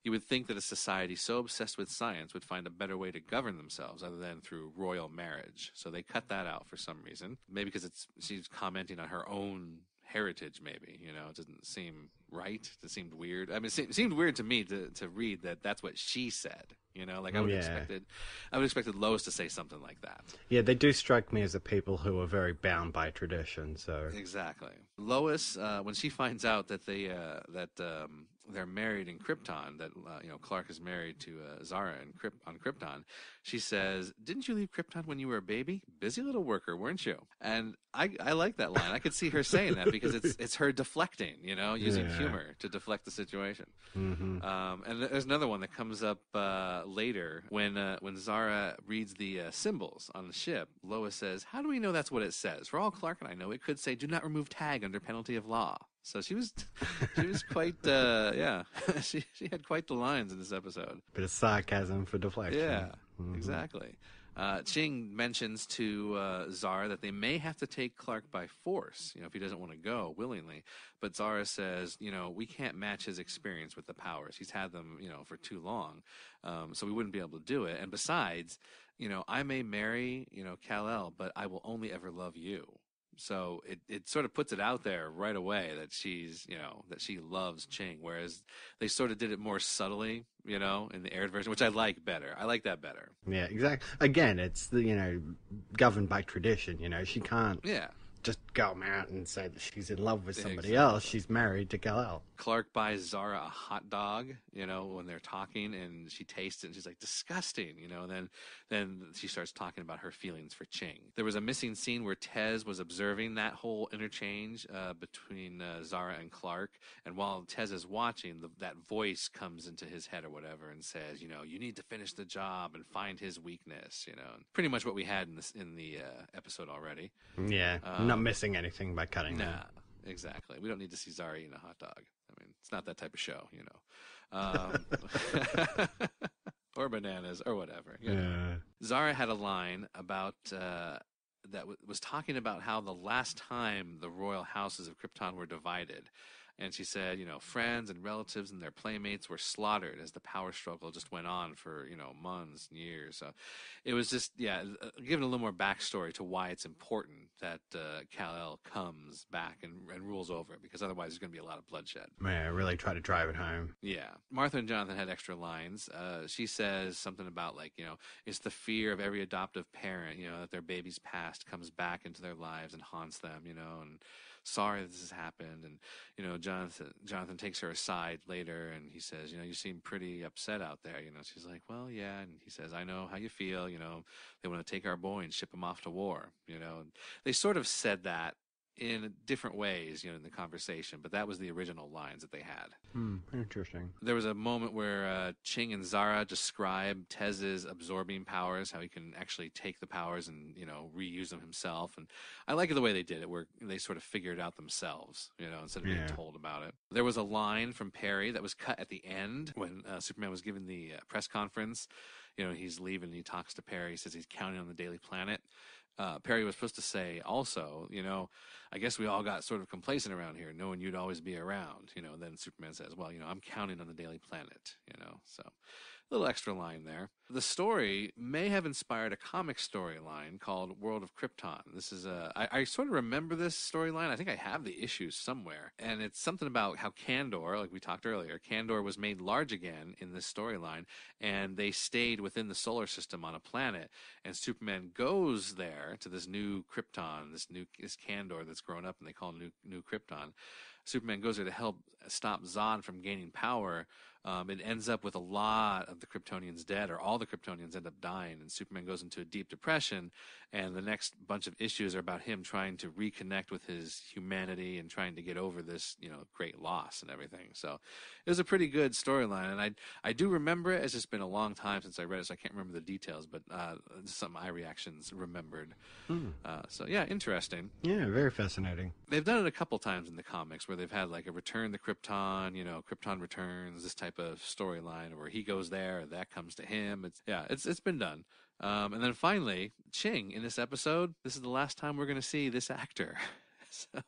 you would think that a society so obsessed with science would find a better way to govern themselves other than through royal marriage. So they cut that out for some reason. Maybe because she's commenting on her own heritage, maybe, it doesn't seem right. It seemed weird. I mean, it seemed weird to me to read that that's what she said. I would have expected Lois to say something like that. Yeah, they do strike me as the people who are very bound by tradition. So exactly, Lois, when she finds out that they're married in Krypton, that Clark is married to Zara on Krypton, she says, "Didn't you leave Krypton when you were a baby? Busy little worker, weren't you?" And I like that line. I could see her saying that because it's her deflecting, using humor to deflect the situation. Mm-hmm. And there's another one that comes up later when Zara reads the symbols on the ship. Lois says, "How do we know that's what it says? For all Clark and I know, it could say, 'Do not remove tag under penalty of law.'" So she was quite, she had quite the lines in this episode. Bit of sarcasm for deflection. Yeah, mm-hmm. Exactly. Ching mentions to Zara that they may have to take Clark by force, if he doesn't want to go willingly. But Zara says, we can't match his experience with the powers. He's had them, for too long. So we wouldn't be able to do it. And besides, I may marry, Kal-El, but I will only ever love you. So it sort of puts it out there right away that she's, that she loves Ching, whereas they sort of did it more subtly, in the aired version, which I like better. I like that better. Yeah, exactly. Again, it's governed by tradition, she can't just go out and say that she's in love with somebody else. She's married to Kal-El. Clark buys Zara a hot dog, when they're talking, and she tastes it, and she's like, disgusting, and then she starts talking about her feelings for Ching. There was a missing scene where Tez was observing that whole interchange between Zara and Clark, and while Tez is watching, that voice comes into his head or whatever and says, you need to finish the job and find his weakness, pretty much what we had in the episode already. Yeah, not missing anything by cutting them. Nah, exactly. We don't need to see Zara eating a hot dog. I mean, it's not that type of show, or bananas or whatever. Zara had a line about that was talking about how the last time the royal houses of Krypton were divided. And she said, friends and relatives and their playmates were slaughtered as the power struggle just went on for, months and years. So it was just, giving a little more backstory to why it's important that Kal-El comes back and rules over it, because otherwise there's going to be a lot of bloodshed. Yeah, really try to drive it home. Yeah. Martha and Jonathan had extra lines. She says something about, it's the fear of every adoptive parent, that their baby's past comes back into their lives and haunts them, and sorry this has happened. And Jonathan takes her aside later and he says, you seem pretty upset out there. She's like, well, yeah. And he says, I know how you feel. They want to take our boy and ship him off to war. And they sort of said that in different ways, in the conversation, but that was the original lines that they had. Interesting. There was a moment where Ching and Zara describe Tez's absorbing powers, how he can actually take the powers and, reuse them himself. And I like it the way they did it, where they sort of figured it out themselves, instead of being told about it. There was a line from Perry that was cut at the end when Superman was giving the press conference. He's leaving and he talks to Perry. He says he's counting on the Daily Planet. Perry was supposed to say also, I guess we all got sort of complacent around here, knowing you'd always be around, then Superman says, well, I'm counting on the Daily Planet, so a little extra line there. The story may have inspired a comic storyline called World of Krypton. This is I sort of remember this storyline. I think I have the issues somewhere. And it's something about how Kandor, like we talked earlier, Kandor was made large again in this storyline, and they stayed within the solar system on a planet. And Superman goes there to this new Krypton, this Kandor that's grown up and they call new Krypton. Superman goes there to help stop Zod from gaining power. It ends up with a lot of the Kryptonians dead, or all the Kryptonians end up dying, and Superman goes into a deep depression, and the next bunch of issues are about him trying to reconnect with his humanity and trying to get over this, great loss and everything. So it was a pretty good storyline, and I do remember it. It's just been a long time since I read it, so I can't remember the details, but some of my reactions remembered. So yeah, interesting. Yeah, very fascinating. They've done it a couple times in the comics where they've had like a Return to Krypton, Krypton Returns, this type of storyline where he goes there and that comes to him. It's been done. And then finally, Ching in this episode, this is the last time we're going to see this actor. So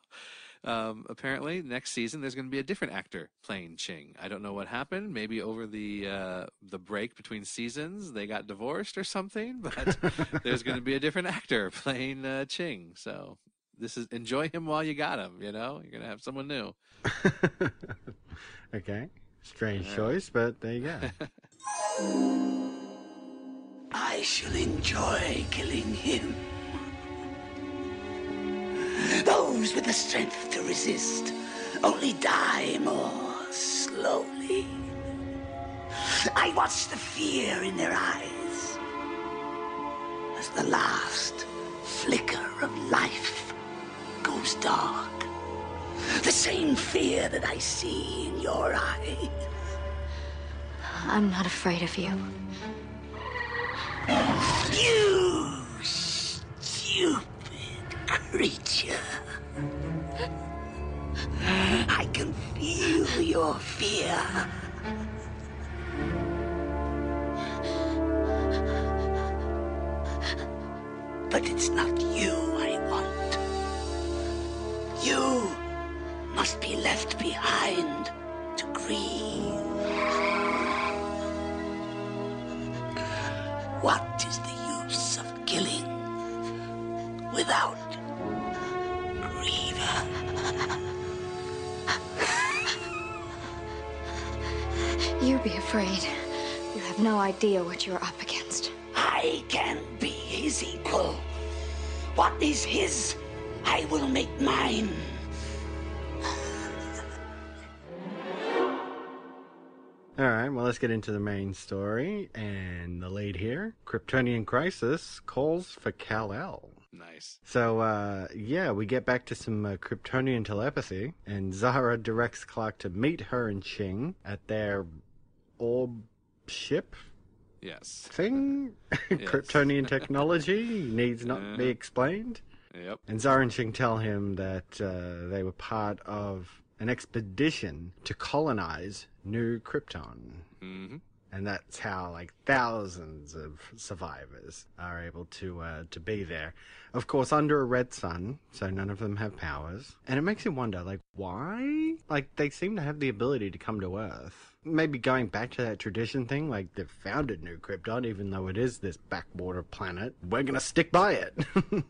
apparently next season there's going to be a different actor playing Ching. I don't know what happened. Maybe over the break between seasons they got divorced or something, but there's going to be a different actor playing Ching. So enjoy him while you got him, You're going to have someone new. Okay. Strange choice, but there you go. I shall enjoy killing him. Those with the strength to resist only die more slowly. I watch the fear in their eyes as the last flicker of life goes dark. The same fear that I see in your eyes. I'm not afraid of you. You stupid creature. I can feel your fear. But it's not you I want. You must be left behind to grieve. What is the use of killing without grieving? You be afraid. You have no idea what you're up against. I can be his equal. What is his, I will make mine. All right, well, let's get into the main story. And the lead here, Kryptonian Crisis, calls for Kal-El. Nice. So, we get back to some Kryptonian telepathy, and Zara directs Clark to meet her and Ching at their orb ship Yes. thing. Yes. Kryptonian technology needs not be explained. Yep. And Zara and Ching tell him that they were part of an expedition to colonize New Krypton. Mm-hmm. And that's how, like, thousands of survivors are able to be there. Of course, under a red sun, so none of them have powers. And it makes you wonder, like, why? Like, they seem to have the ability to come to Earth. Maybe going back to that tradition thing, like, they've founded New Krypton, even though it is this backwater planet. We're gonna stick by it.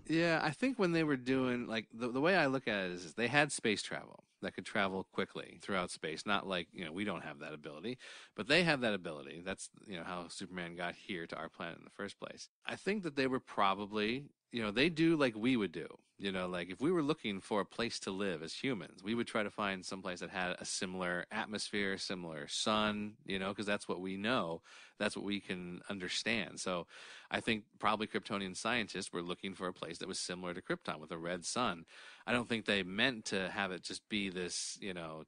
Yeah, I think when they were doing, like, the way I look at it is they had space travel that could travel quickly throughout space. Not like, we don't have that ability, but they have that ability. That's, how Superman got here to our planet in the first place. I think that they were probably, they do like we would do. Like if we were looking for a place to live as humans, we would try to find some place that had a similar atmosphere, similar sun, because that's what we know. That's what we can understand. So I think probably Kryptonian scientists were looking for a place that was similar to Krypton with a red sun. I don't think they meant to have it just be this,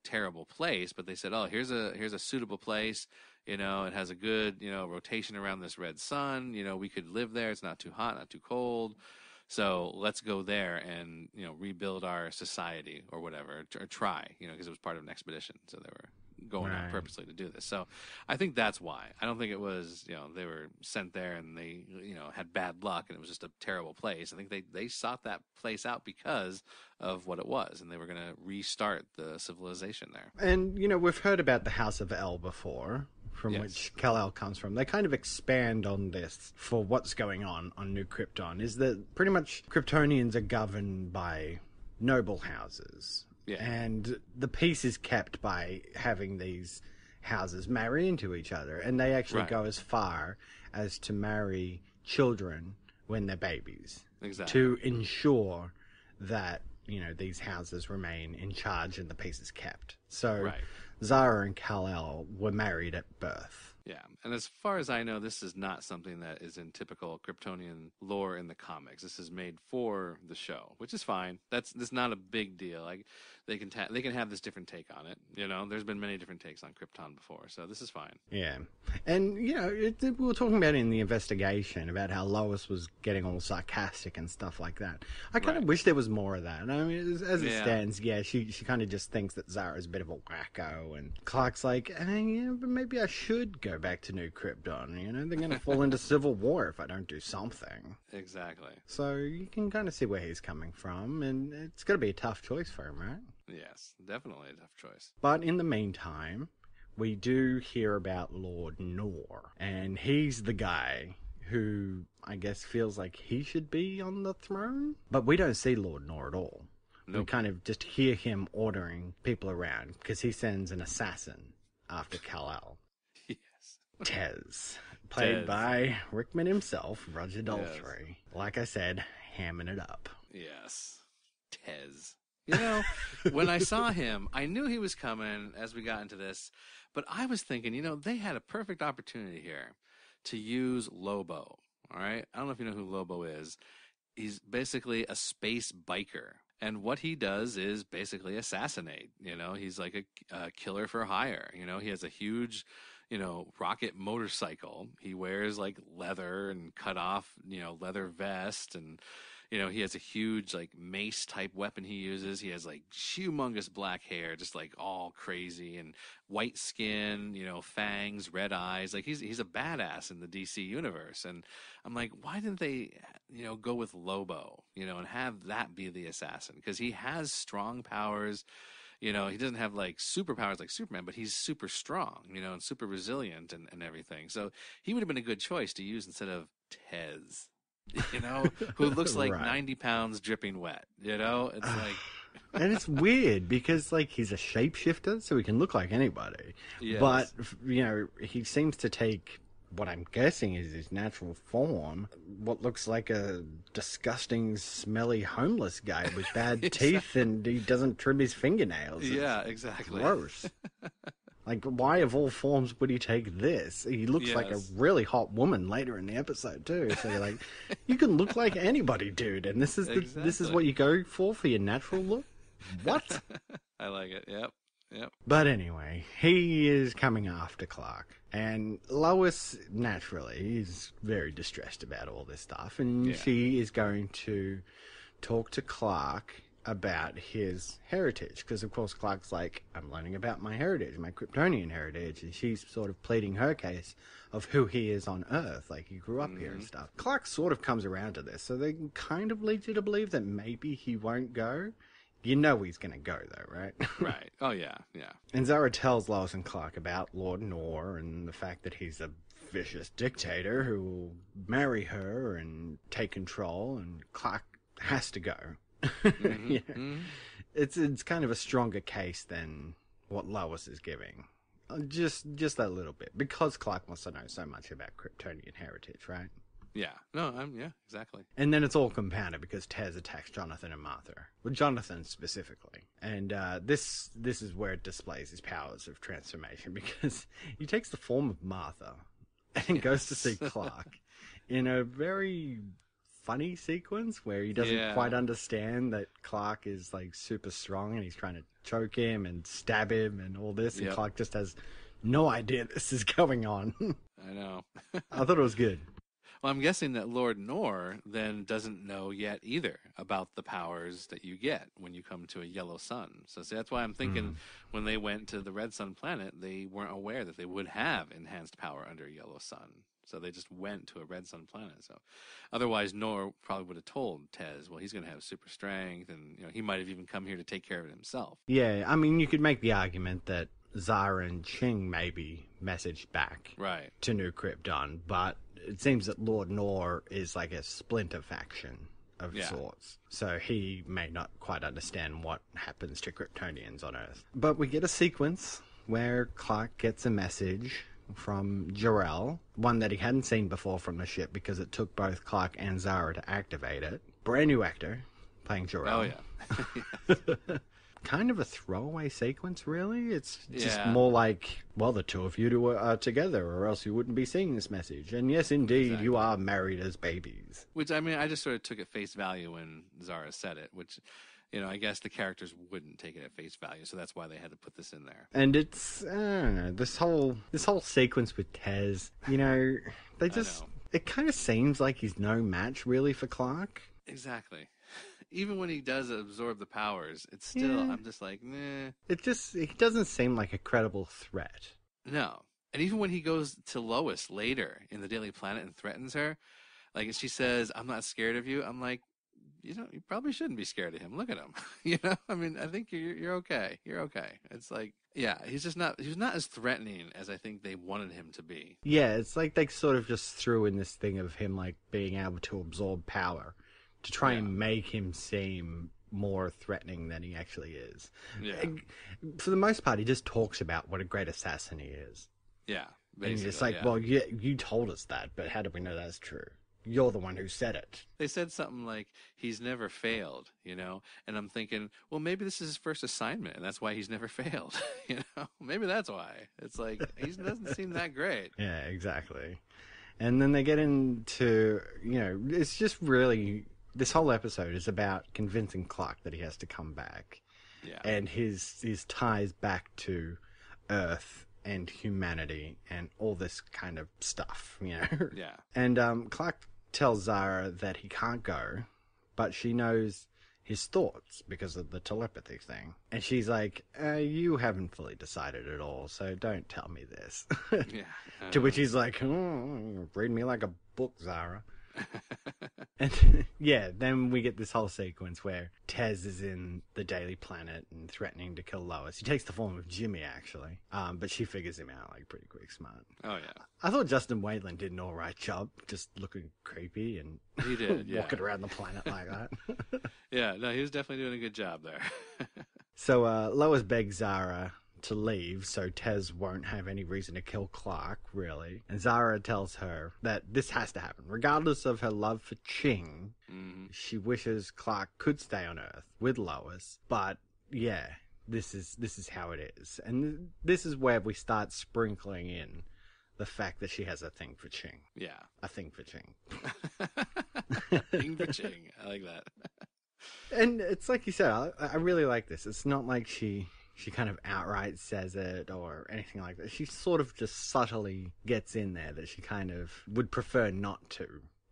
terrible place, but they said, oh, here's a suitable place. It has a good, rotation around this red sun. We could live there. It's not too hot, not too cold. So let's go there and, rebuild our society or whatever, or try, because it was part of an expedition. So they were going out purposely to do this. So I think that's why. I don't think it was, they were sent there and they, had bad luck and it was just a terrible place. I think they sought that place out because of what it was, and they were going to restart the civilization there. And, we've heard about the House of El before, from which Kal-El comes from. They kind of expand on this for what's going on New Krypton, is that pretty much Kryptonians are governed by noble houses. Yeah. And the peace is kept by having these houses marry into each other. And they actually go as far as to marry children when they're babies. Exactly. To ensure that, these houses remain in charge and the peace is kept. So Zara and Kal-El were married at birth. Yeah, and as far as I know, this is not something that is in typical Kryptonian lore in the comics. This is made for the show, which is fine. That's not a big deal. Like they can have this different take on it. There's been many different takes on Krypton before, so this is fine. Yeah, and we were talking about in the investigation about how Lois was getting all sarcastic and stuff like that. I kind of wish there was more of that. I mean, as it stands, she kind of just thinks that Zara's a bit of a wacko, and Clark's like, but maybe I should go back to New Krypton. They're going to fall into civil war if I don't do something. Exactly. So you can kind of see where he's coming from, and it's going to be a tough choice for him, right? Yes, definitely a tough choice. But in the meantime, we do hear about Lord Nor, and he's the guy who I guess feels like he should be on the throne. But we don't see Lord Nor at all. Nope. We kind of just hear him ordering people around because he sends an assassin after Kal-El. Tez, played by Rickman himself, Roger Daltrey. Yes. Like I said, hamming it up. Yes. Tez. When I saw him, I knew he was coming as we got into this, but I was thinking, they had a perfect opportunity here to use Lobo. All right? I don't know if you know who Lobo is. He's basically a space biker. And what he does is basically assassinate. He's like a killer for hire. He has a huge rocket motorcycle. He wears like leather and cut off, leather vest, and You know, he has a huge, like, mace-type weapon he uses. He has, like, humongous black hair, just, like, all crazy, and white skin, you know, fangs, red eyes. Like, he's a badass in the DC universe. And I'm like, why didn't they, you know, go with Lobo, you know, and have that be the assassin? Because he has strong powers. You know, he doesn't have, like, superpowers like Superman, but he's super strong, you know, and super resilient and everything. So he would have been a good choice to use instead of Tez. You know, who looks like Right. 90 pounds dripping wet, you know? It's like... And it's weird because, like, he's a shapeshifter, so he can look like anybody. Yes. But, you know, he seems to take what I'm guessing is his natural form, what looks like a disgusting, smelly, homeless guy with bad teeth, and he doesn't trim his fingernails. Yeah, It's exactly. gross. Like, why of all forms would he take this? He looks like a Yes. really hot woman later in the episode too. So you're like, you can look like anybody, dude, and this is this is Exactly. what you go for your natural look. What? I like it. Yep. But anyway, he is coming after Clark, and Lois naturally is very distressed about all this stuff, and Yeah. she is going to talk to Clark about his heritage, because of course Clark's like, I'm learning about my heritage, my Kryptonian heritage, and she's sort of pleading her case of who he is on Earth, like he grew up here and stuff. Clark sort of comes around to this, so they kind of lead you to believe that maybe he won't go. You know he's going to go though, right? Right. Oh, yeah. And Zara tells Lois and Clark about Lord Nor and the fact that he's a vicious dictator who will marry her and take control, and Clark has to go. Mm-hmm. Yeah. It's kind of a stronger case than what Lois is giving. Just that little bit, because Clark wants to know so much about Kryptonian heritage, right? Yeah. No, yeah, exactly. And then it's all compounded because Tez attacks Jonathan and Martha. Well, Jonathan specifically. And this is where it displays his powers of transformation, because he takes the form of Martha and goes to see Clark in a very funny sequence where he doesn't Yeah. quite understand that Clark is like super strong and he's trying to choke him and stab him and all this. And Yep. Clark just has no idea this is going on. I know. I thought it was good. Well, I'm guessing that Lord Nor then doesn't know yet either about the powers that you get when you come to a yellow sun. So see, that's why I'm thinking when they went to the red sun planet, they weren't aware that they would have enhanced power under a yellow sun. So they just went to a red sun planet. So otherwise, Nor probably would have told Tez, well, he's going to have super strength, and you know he might have even come here to take care of it himself. Yeah, I mean, you could make the argument that Zara and Ching maybe messaged back Right. to New Krypton, but it seems that Lord Nor is like a splinter faction of Yeah. sorts, so he may not quite understand what happens to Kryptonians on Earth. But we get a sequence where Clark gets a message from Jor-El, one that he hadn't seen before from the ship because it took both Clark and Zara to activate it. Brand new actor playing Jor-El. Oh, yeah. Kind of a throwaway sequence, really. It's just Yeah. more like, well, the two of you are together, or else you wouldn't be seeing this message. And yes, indeed, you are married as babies. Which, I mean, I just sort of took at face value when Zara said it, which, you know, I guess the characters wouldn't take it at face value, so that's why they had to put this in there. And it's, I don't know, this whole sequence with Tez, you know, they just, it kind of seems like he's no match, really, for Clark. Exactly. Even when he does absorb the powers, it's still, I'm just like, nah. It doesn't seem like a credible threat. No. And even when he goes to Lois later in the Daily Planet and threatens her, like, and she says, I'm not scared of you, I'm like, you know, you probably shouldn't be scared of him. Look at him. You know, I mean, I think you're okay. You're okay. It's like, yeah, he's not as threatening as I think they wanted him to be. Yeah, it's like they sort of just threw in this thing of him, like, being able to absorb power to try and make him seem more threatening than he actually is. Yeah. For the most part, he just talks about what a great assassin he is. Yeah. And it's like, yeah. well, you told us that, but how do we know that's true? You're the one who said it. They said something like, he's never failed, you know? And I'm thinking, well, maybe this is his first assignment, and that's why he's never failed, you know? Maybe that's why. It's like, he doesn't seem that great. Yeah, exactly. And then they get into, you know, it's just really, this whole episode is about convincing Clark that he has to come back. Yeah. And his ties back to Earth and humanity and all this kind of stuff, you know? Yeah. And Clark tells Zara that he can't go but she knows his thoughts because of the telepathy thing. And she's like, you haven't fully decided it all, so don't tell me this. Yeah. To which he's like, read me like a book, Zara. And yeah, then we get this whole sequence where Tez is in the Daily Planet and threatening to kill Lois. He takes the form of Jimmy, actually, but she figures him out like pretty quick, smart. Oh yeah, I thought Justin Whalen did an all right job, just looking creepy and he did, yeah. walking around the planet like that. Yeah, no, he was definitely doing a good job there. So Lois begs Zara to leave so Tez won't have any reason to kill Clark, really. And Zara tells her that this has to happen. Regardless of her love for Ching, she wishes Clark could stay on Earth with Lois. But, yeah, this is how it is. And this is where we start sprinkling in the fact that she has a thing for Ching. Yeah. A thing for Ching. Thing for Ching. I like that. And it's like you said, I really like this. It's not like she kind of outright says it or anything like that. She sort of just subtly gets in there that she kind of would prefer not to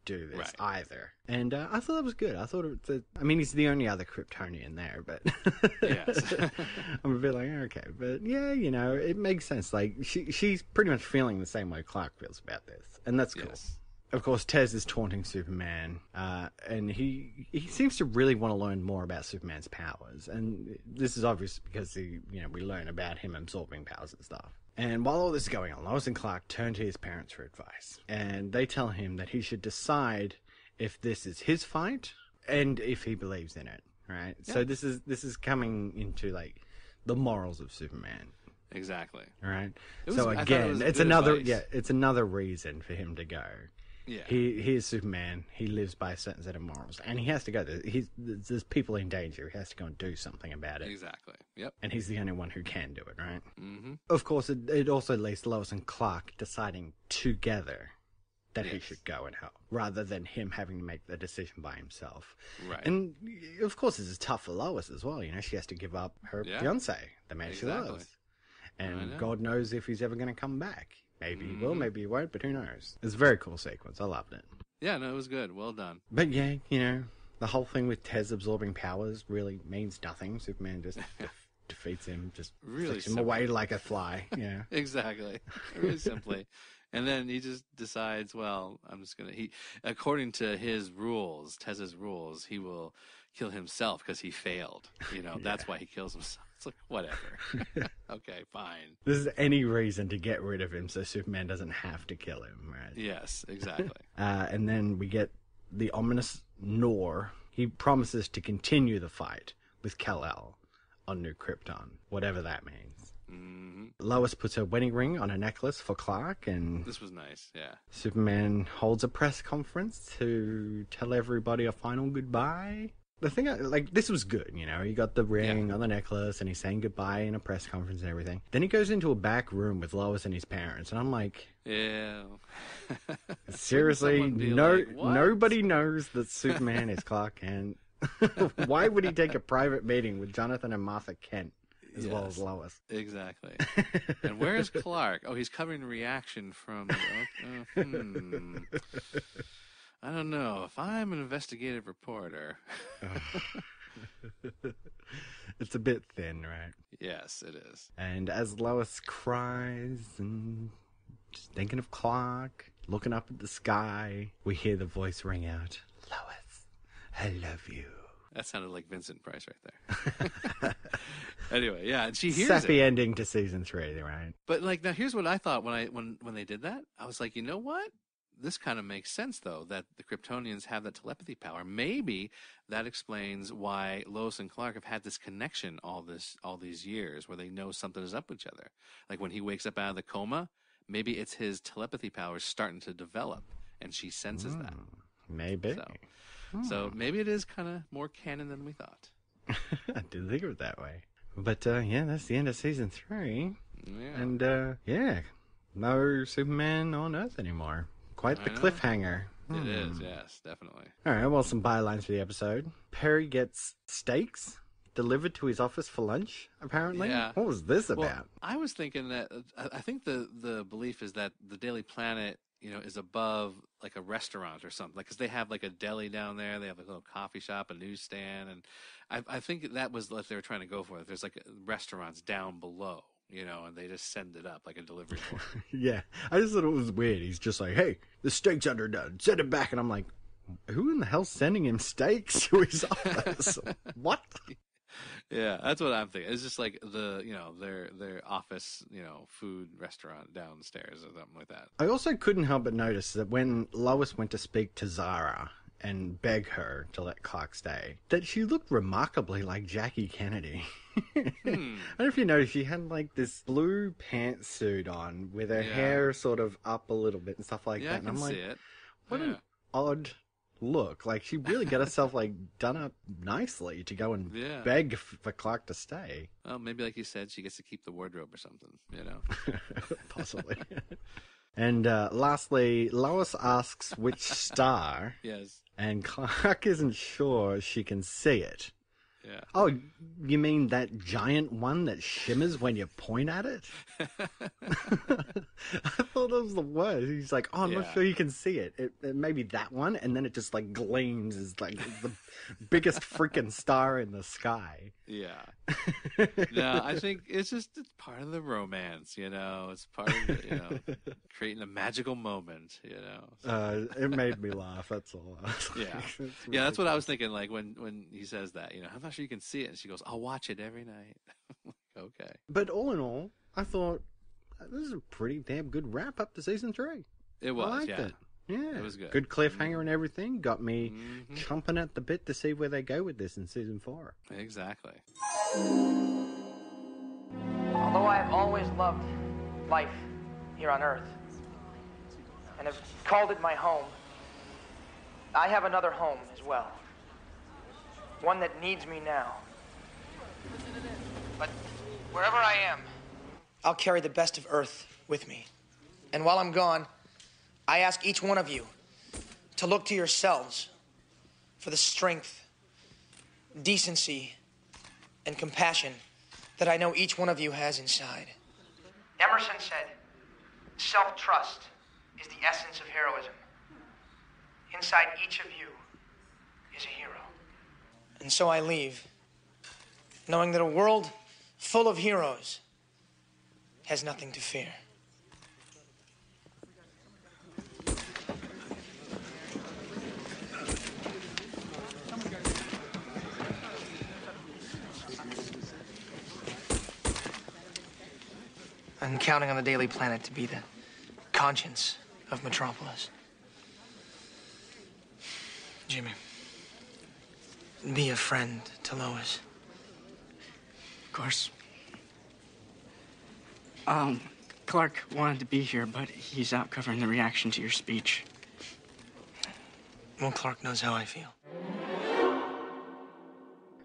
do this either. And I thought that was good. I thought he's the only other Kryptonian there, but yes. I'm a bit like, okay. But yeah, it makes sense. Like, she's pretty much feeling the same way Clark feels about this. And that's cool. Yes. Of course, Tez is taunting Superman, and he seems to really want to learn more about Superman's powers. And this is obvious because we learn about him absorbing powers and stuff. And while all this is going on, Lois and Clark turn to his parents for advice. And they tell him that he should decide if this is his fight and if he believes in it, right? Yeah. So this is coming into, like, the morals of Superman. Exactly. Right? So again, it's another reason for him to go. Yeah. He is Superman. He lives by a certain set of morals. And he has to go. There's people in danger. He has to go and do something about it. Exactly. Yep. And he's the only one who can do it, right? Mm-hmm. Of course, it also leads to Lois and Clark deciding together that he should go and help, rather than him having to make the decision by himself. Right. And, of course, this is tough for Lois as well. She has to give up her fiancé, the man she loves. And God knows if he's ever going to come back. Maybe he will, maybe he won't, but who knows? It's a very cool sequence. I loved it. Yeah, no, it was good. Well done. But yeah, the whole thing with Tez absorbing powers really means nothing. Superman just defeats him, just flicks him away like a fly. Yeah. Exactly. Really simply. And then he just decides, well, I'm just going to... according to his rules, Tez's rules, he will kill himself because he failed. That's why he kills himself. It's like, whatever. Okay, fine. This is any reason to get rid of him so Superman doesn't have to kill him, right? Yes, exactly. And then we get the ominous Nor. He promises to continue the fight with Kal-El on New Krypton, whatever that means. Mm-hmm. Lois puts her wedding ring on a necklace for Clark, and this was nice, yeah. Superman holds a press conference to tell everybody a final goodbye. The thing, this was good, he got the ring on the necklace, and he's saying goodbye in a press conference and everything. Then he goes into a back room with Lois and his parents, and I'm like... Yeah. Seriously, nobody knows that Superman is Clark Kent. Why would he take a private meeting with Jonathan and Martha Kent as well as Lois? Exactly. And where is Clark? Oh, he's covering reaction from... I don't know. If I'm an investigative reporter... It's a bit thin, right? Yes, it is. And as Lois cries and just thinking of Clark, looking up at the sky, we hear the voice ring out, Lois, I love you. That sounded like Vincent Price right there. Anyway, yeah, and she hears Sappy ending to season 3, right? But now here's what I thought when they did that. I was like, you know what? This kind of makes sense, though, that the Kryptonians have that telepathy power. Maybe that explains why Lois and Clark have had this connection all these years, where they know something is up with each other. Like when he wakes up out of the coma, maybe it's his telepathy powers starting to develop, and she senses that. Maybe. So maybe it is kind of more canon than we thought. I didn't think of it that way. But that's the end of season 3. Yeah. And no Superman on Earth anymore. Quite the cliffhanger. It is, yes, definitely. All right, well, some bylines for the episode. Perry gets steaks delivered to his office for lunch, apparently. Yeah. What was this about? Well, I was thinking that, I think the belief is that the Daily Planet is above like a restaurant or something, because they have like a deli down there, they have like a little coffee shop, a newsstand, and I think that was what they were trying to go for. There's like restaurants down below, and they just send it up like a delivery boy. Yeah, I just thought it was weird. He's just like, hey, the steak's underdone, send it back. And I'm like, who in the hell's sending him steaks to his office? What? Yeah, that's what I'm thinking. It's just like their office, food restaurant downstairs or something like that. I also couldn't help but notice that when Lois went to speak to Zara and beg her to let Clark stay, that she looked remarkably like Jackie Kennedy. I don't know if you noticed, she had like this blue pantsuit on with her hair sort of up a little bit and stuff like that. And I'm like, what an odd look. Like, she really got herself like done up nicely to go and beg for Clark to stay. Well, maybe like you said, she gets to keep the wardrobe or something, Possibly. And lastly, Lois asks which star. Yes. And Clark isn't sure she can see it. Yeah. Oh, you mean that giant one that shimmers when you point at it? I thought it was the worst. He's like, oh, I'm not sure you can see it. It may be that one, and then it just like gleams as like the biggest freaking star in the sky. Yeah. No, I think it's part of the romance, It's part of creating a magical moment, It made me laugh, that's all. Yeah, that's what I was thinking, like when he says that, I'm not sure you can see it. And she goes, I'll watch it every night. Okay. But all in all, I thought this is a pretty damn good wrap up to season 3. It was, I liked it. Yeah, it was good. Good cliffhanger and everything. Got me chomping at the bit to see where they go with this in season 4. Exactly. Although I have always loved life here on Earth and have called it my home, I have another home as well. One that needs me now. But wherever I am, I'll carry the best of Earth with me. And while I'm gone, I ask each one of you to look to yourselves for the strength, decency, and compassion that I know each one of you has inside. Emerson said, self-trust is the essence of heroism. Inside each of you is a hero. And so I leave, knowing that a world full of heroes has nothing to fear. I'm counting on the Daily Planet to be the conscience of Metropolis. Jimmy, be a friend to Lois. Of course. Clark wanted to be here, but he's out covering the reaction to your speech. Well, Clark knows how I feel.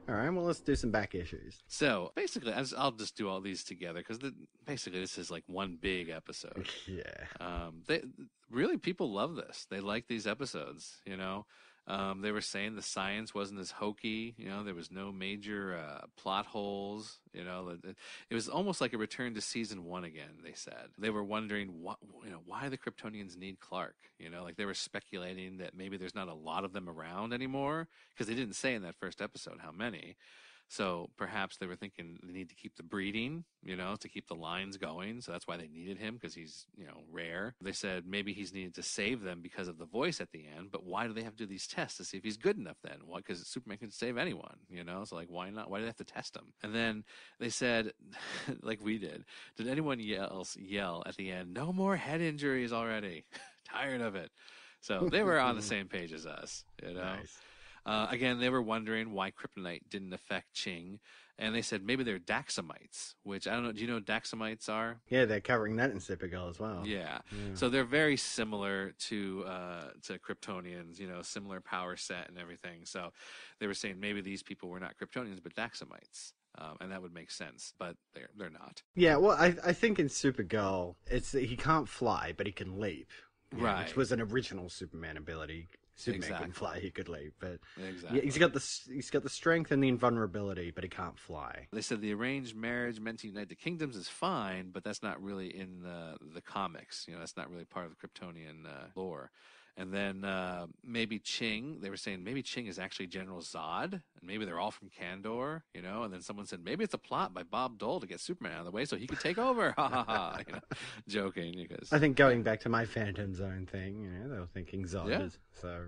All right, well, let's do some back issues. So, basically, I'll just do all these together, because basically this is like one big episode. Yeah. Really, people love this. They like these episodes, They were saying the science wasn't as hokey, there was no major plot holes, it was almost like a return to season 1 again, they said. They were wondering why the Kryptonians need Clark, like they were speculating that maybe there's not a lot of them around anymore, because they didn't say in that first episode how many. So perhaps they were thinking they need to keep the breeding, to keep the lines going. So that's why they needed him, because he's, rare. They said maybe he's needed to save them because of the voice at the end. But why do they have to do these tests to see if he's good enough then? Why? Because Superman can save anyone, So like, why not? Why do they have to test him? And then they said, like we did anyone yell at the end, no more head injuries already? Tired of it. So they were on the same page as us, Nice. Again, they were wondering why kryptonite didn't affect Ching, and they said maybe they're Daxamites, which I don't know. Do you know what Daxamites are? Yeah, they're covering that in Supergirl as well. Yeah. So they're very similar to Kryptonians, similar power set and everything. So they were saying maybe these people were not Kryptonians but Daxamites. And that would make sense, but they're not. Yeah, well, I think in Supergirl, it's that he can't fly, but he can leap. Right. Which was an original Superman ability. Superman can fly, he could leave, but Exactly. yeah, he's got the strength and the invulnerability, but he can't fly. They said the arranged marriage meant to unite the kingdoms is fine, but that's not really in the comics. That's not really part of the Kryptonian lore. And then maybe Ching, they were saying maybe Ching is actually General Zod, and maybe they're all from Kandor, and then someone said maybe it's a plot by Bob Dole to get Superman out of the way so he could take over, ha ha ha, joking. Because I think going back to my Phantom Zone thing, they were thinking Zod is, so.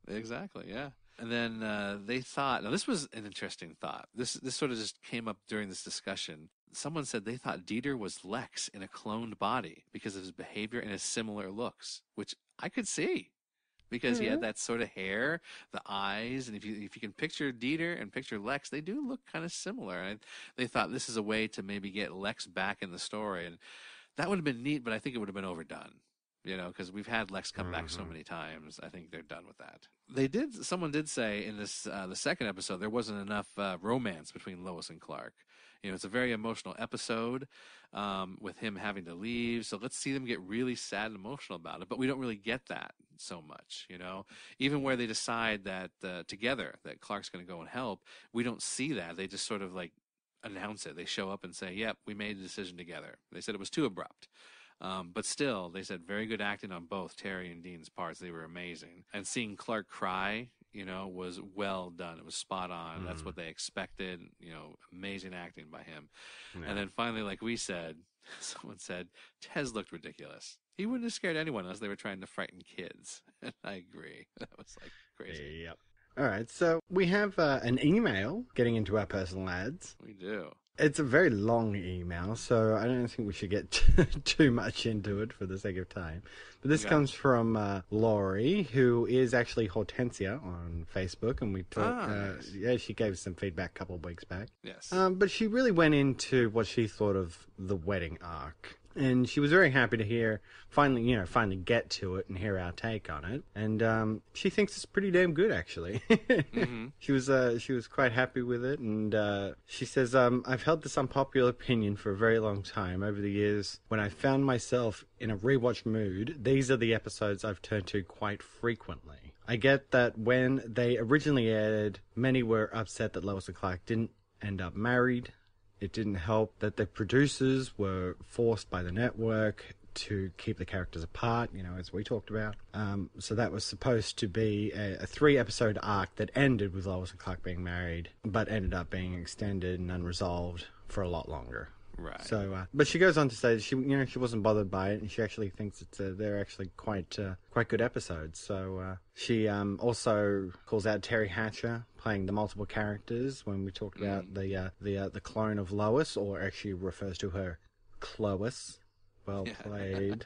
Exactly, yeah. And then they thought, now this was an interesting thought. This sort of just came up during this discussion. Someone said they thought Dieter was Lex in a cloned body because of his behavior and his similar looks, which I could see because he had that sort of hair, the eyes, and if you can picture Dieter and picture Lex, they do look kind of similar. And they thought this is a way to maybe get Lex back in the story, and that would have been neat, but I think it would have been overdone. Because we've had Lex come back so many times. I think they're done with that. Someone did say in this, the second episode, there wasn't enough romance between Lois and Clark. It's a very emotional episode with him having to leave. So let's see them get really sad and emotional about it. But we don't really get that so much, Even where they decide that together that Clark's going to go and help, we don't see that. They just sort of like announce it. They show up and say, yep, we made a decision together. They said it was too abrupt. But still, they said very good acting on both Terry and Dean's parts. They were amazing. And seeing Clark cry, was well done. It was spot on. That's what they expected. Amazing acting by him. Yeah. And then finally, like we said, someone said, Tez looked ridiculous. He wouldn't have scared anyone unless they were trying to frighten kids. And I agree. That was like crazy. Yep. All right. So we have an email getting into our personal ads. We do. It's a very long email, so I don't think we should get too much into it for the sake of time. But this comes from Laurie, who is actually Hortensia on Facebook, and we talked. Nice. She gave us some feedback a couple of weeks back. Yes. But she really went into what she thought of the wedding arc. And she was very happy to finally get to it and hear our take on it. And she thinks it's pretty damn good, actually. Mm-hmm. She was quite happy with it, and she says, I've held this unpopular opinion for a very long time. Over the years, when I found myself in a rewatch mood, these are the episodes I've turned to quite frequently. I get that when they originally aired, many were upset that Lois and Clark didn't end up married. It didn't help that the producers were forced by the network to keep the characters apart, as we talked about. So that was supposed to be a 3-episode arc that ended with Lois and Clark being married, but ended up being extended and unresolved for a lot longer. Right. So, but she goes on to say that she wasn't bothered by it, and she actually thinks they're actually quite good episodes. So she also calls out Terry Hatcher playing the multiple characters when we talked about the clone of Lois, or actually refers to her Clois. Well played.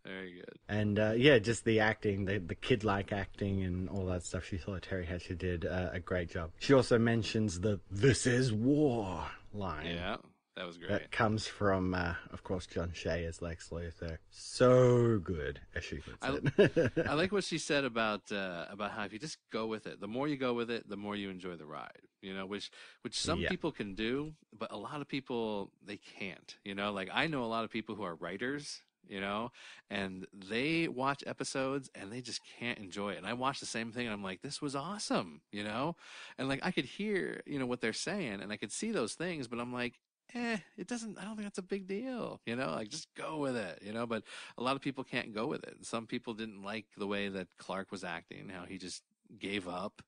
Very good. And just the acting, the kid-like acting and all that stuff. She thought Terry Hatcher did a great job. She also mentions the "This is war" line. Yeah, that was great. That comes from, of course, John Shea as Lex Luthor. So good, as she puts it. I like what she said about how if you just go with it, the more you go with it, the more you enjoy the ride. Which some people can do, but a lot of people, they can't. Like I know a lot of people who are writers, and they watch episodes and they just can't enjoy it. And I watch the same thing and I'm like, this was awesome, and like I could hear, what they're saying and I could see those things, but I'm like, it doesn't, I don't think that's a big deal, like just go with it, but a lot of people can't go with it. Some people didn't like the way that Clark was acting, how he just gave up,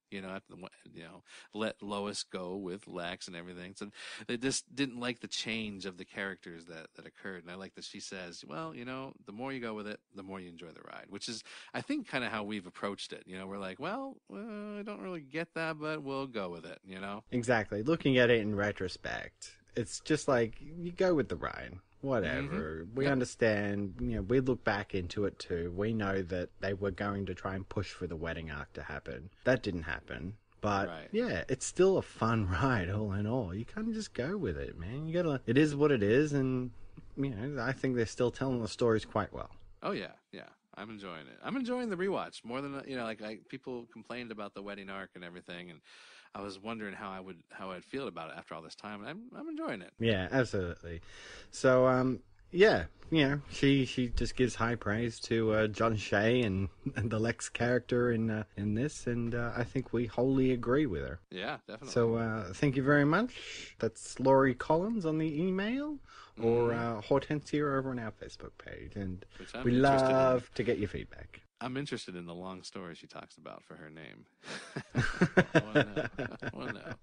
let Lois go with Lex and everything. So they just didn't like the change of the characters that occurred. And I like that she says, well, the more you go with it, the more you enjoy the ride, which is, I think, kind of how we've approached it. We're like, well, I don't really get that, but we'll go with it, Exactly. Looking at it in retrospect, it's just like, you go with the ride. Whatever. We understand, we look back into it too. We know that they were going to try and push for the wedding arc to happen. That didn't happen. But it's still a fun ride all in all. You can't just go with it, man. It is what it is, and I think they're still telling the stories quite well. Oh yeah. I'm enjoying it. I'm enjoying the rewatch more than people complained about the wedding arc and everything, and I was wondering how I'd feel about it after all this time, and I'm enjoying it. Yeah, absolutely. So Yeah, she just gives high praise to John Shea and the Lex character in this, and I think we wholly agree with her. Yeah, definitely. So thank you very much. That's Laurie Collins on the email, or Hortensia over on our Facebook page, and we love to get your feedback. I'm interested in the long story she talks about for her name. I want to know.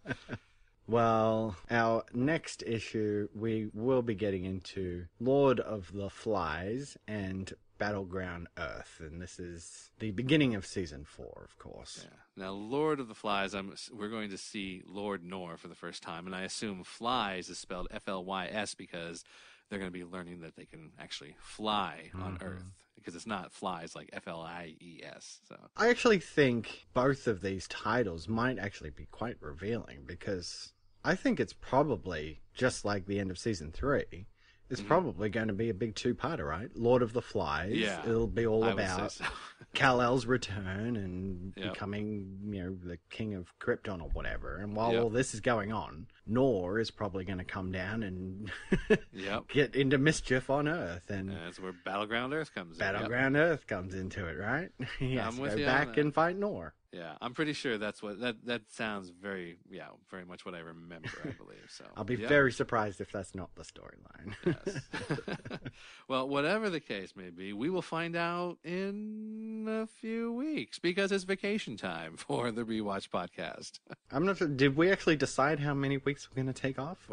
Well, our next issue, we will be getting into Lord of the Flies and Battleground Earth, and this is the beginning of season 4, of course. Yeah. Now, Lord of the Flies, we're going to see Lord Nor for the first time, and I assume Flies is spelled Flys because they're going to be learning that they can actually fly on Earth, because it's not flies like Flies. So I actually think both of these titles might actually be quite revealing, because I think it's probably, just like the end of season 3, it's probably going to be a big 2-parter, right? Lord of the Flies. Yeah, it'll be all I about would say so. Kal-El's return and becoming, the king of Krypton or whatever. And while all this is going on, Nor is probably going to come down and get into mischief on Earth. And that's where Battleground Earth comes in. Battleground Earth comes into it, right? He has to go back and fight Nor. Yeah, I'm pretty sure that's what that sounds very much what I remember, I believe. So I'll be very surprised if that's not the storyline. Yes. Well, whatever the case may be, we will find out in a few weeks, because it's vacation time for the Rewatch Podcast. I'm not sure. Did we actually decide how many weeks we're going to take off?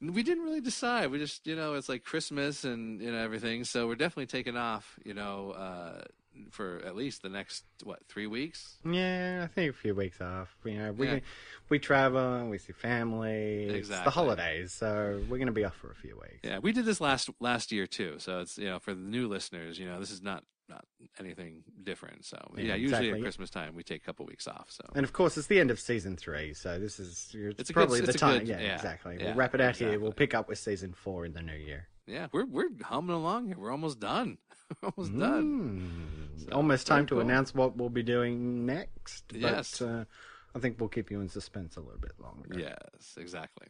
We didn't really decide. We just, it's like Christmas and everything. So we're definitely taking off, for at least the next 3 weeks. Yeah, I think a few weeks off. We travel and we see family. Exactly. It's the holidays, so we're going to be off for a few weeks. Yeah, we did this last year too. So it's for the new listeners, this is not anything different. So usually at Christmas time we take a couple weeks off. So, and of course it's the end of season 3, so this is probably the time. Exactly. We'll wrap it out here. We'll pick up with season 4 in the new year. Yeah, we're humming along here. We're almost done. Done. So, almost time to announce what we'll be doing next. But, yes. I think we'll keep you in suspense a little bit longer. Yes, exactly.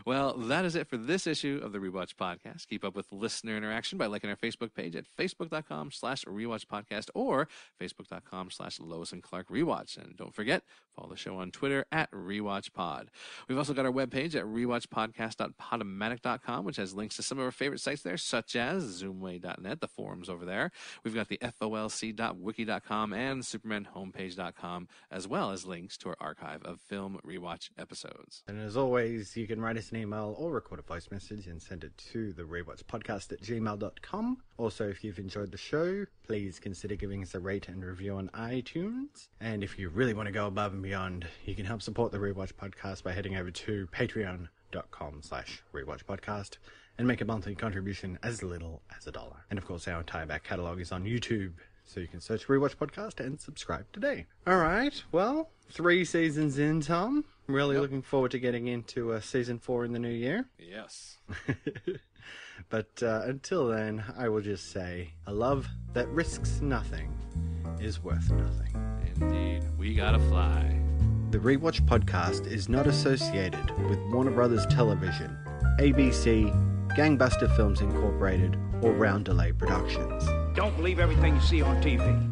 Well, that is it for this issue of the Rewatch Podcast. Keep up with listener interaction by liking our Facebook page at facebook.com/Rewatch Podcast or facebook.com/Lois and Clark Rewatch. And don't forget, follow the show on Twitter at Rewatch Pod. We've also got our webpage at rewatchpodcast.podomatic.com, which has links to some of our favorite sites there, such as zoomway.net, the forums over there. We've got the folc.wiki.com and supermanhomepage.com, as well as links to our archive of film rewatch episodes. And as always, you can write us an email or record a voice message and send it to the rewatchpodcast@gmail.com. Also, if you've enjoyed the show, please consider giving us a rate and review on iTunes. And if you really want to go above and beyond, you can help support the Rewatch Podcast by heading over to patreon.com/rewatchpodcast and make a monthly contribution as little as $1. And of course, our entire back catalogue is on YouTube, so you can search Rewatch Podcast and subscribe today. All right, well, 3 seasons in, Tom. Really looking forward to getting into season 4 in the new year. Yes. But until then, I will just say, a love that risks nothing is worth nothing. Indeed. We gotta fly. The Rewatch Podcast is not associated with Warner Brothers Television, ABC, Gangbuster Films Incorporated, or Round Delay Productions. Don't believe everything you see on TV.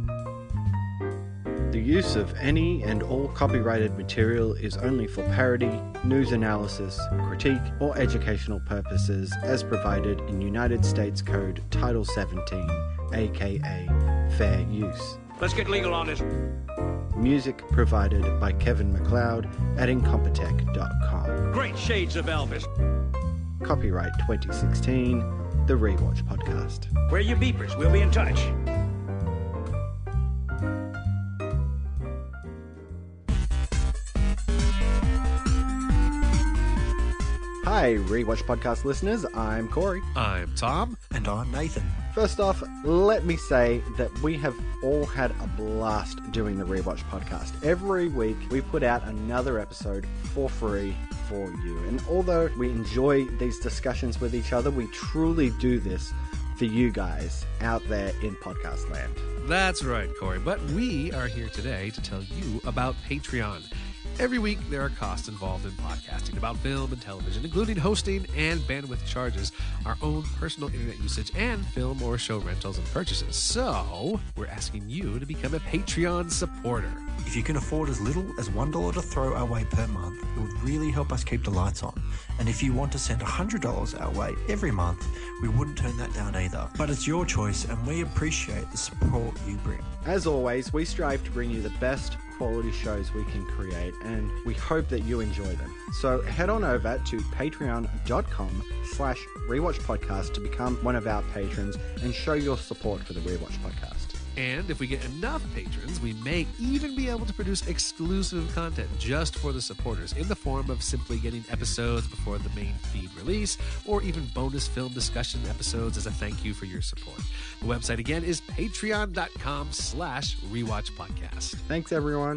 The use of any and all copyrighted material is only for parody, news analysis, critique, or educational purposes as provided in United States Code Title 17, aka Fair Use. Let's get legal on this. Music provided by Kevin McCloud at incompetech.com. Great shades of Elvis. Copyright 2016, The Rewatch Podcast. Where are your beepers? We'll be in touch. Hi, Rewatch Podcast listeners. I'm Corey. I'm Tom. And I'm Nathan. First off, let me say that we have all had a blast doing the Rewatch Podcast. Every week, we put out another episode for free for you. And although we enjoy these discussions with each other, we truly do this for you guys out there in podcast land. That's right, Corey. But we are here today to tell you about Patreon. Every week, there are costs involved in podcasting about film and television, including hosting and bandwidth charges, our own personal internet usage, and film or show rentals and purchases. So, we're asking you to become a Patreon supporter. If you can afford as little as $1 to throw our way per month, it would really help us keep the lights on. And if you want to send $100 our way every month, we wouldn't turn that down either. But it's your choice, and we appreciate the support you bring. As always, we strive to bring you the best quality shows we can create, and we hope that you enjoy them. So head on over to patreon.com/Rewatch Podcast to become one of our patrons and show your support for the Rewatch Podcast. And if we get enough patrons, we may even be able to produce exclusive content just for the supporters in the form of simply getting episodes before the main feed release, or even bonus film discussion episodes as a thank you for your support. The website again is patreon.com/Rewatch Podcast. Thanks, everyone.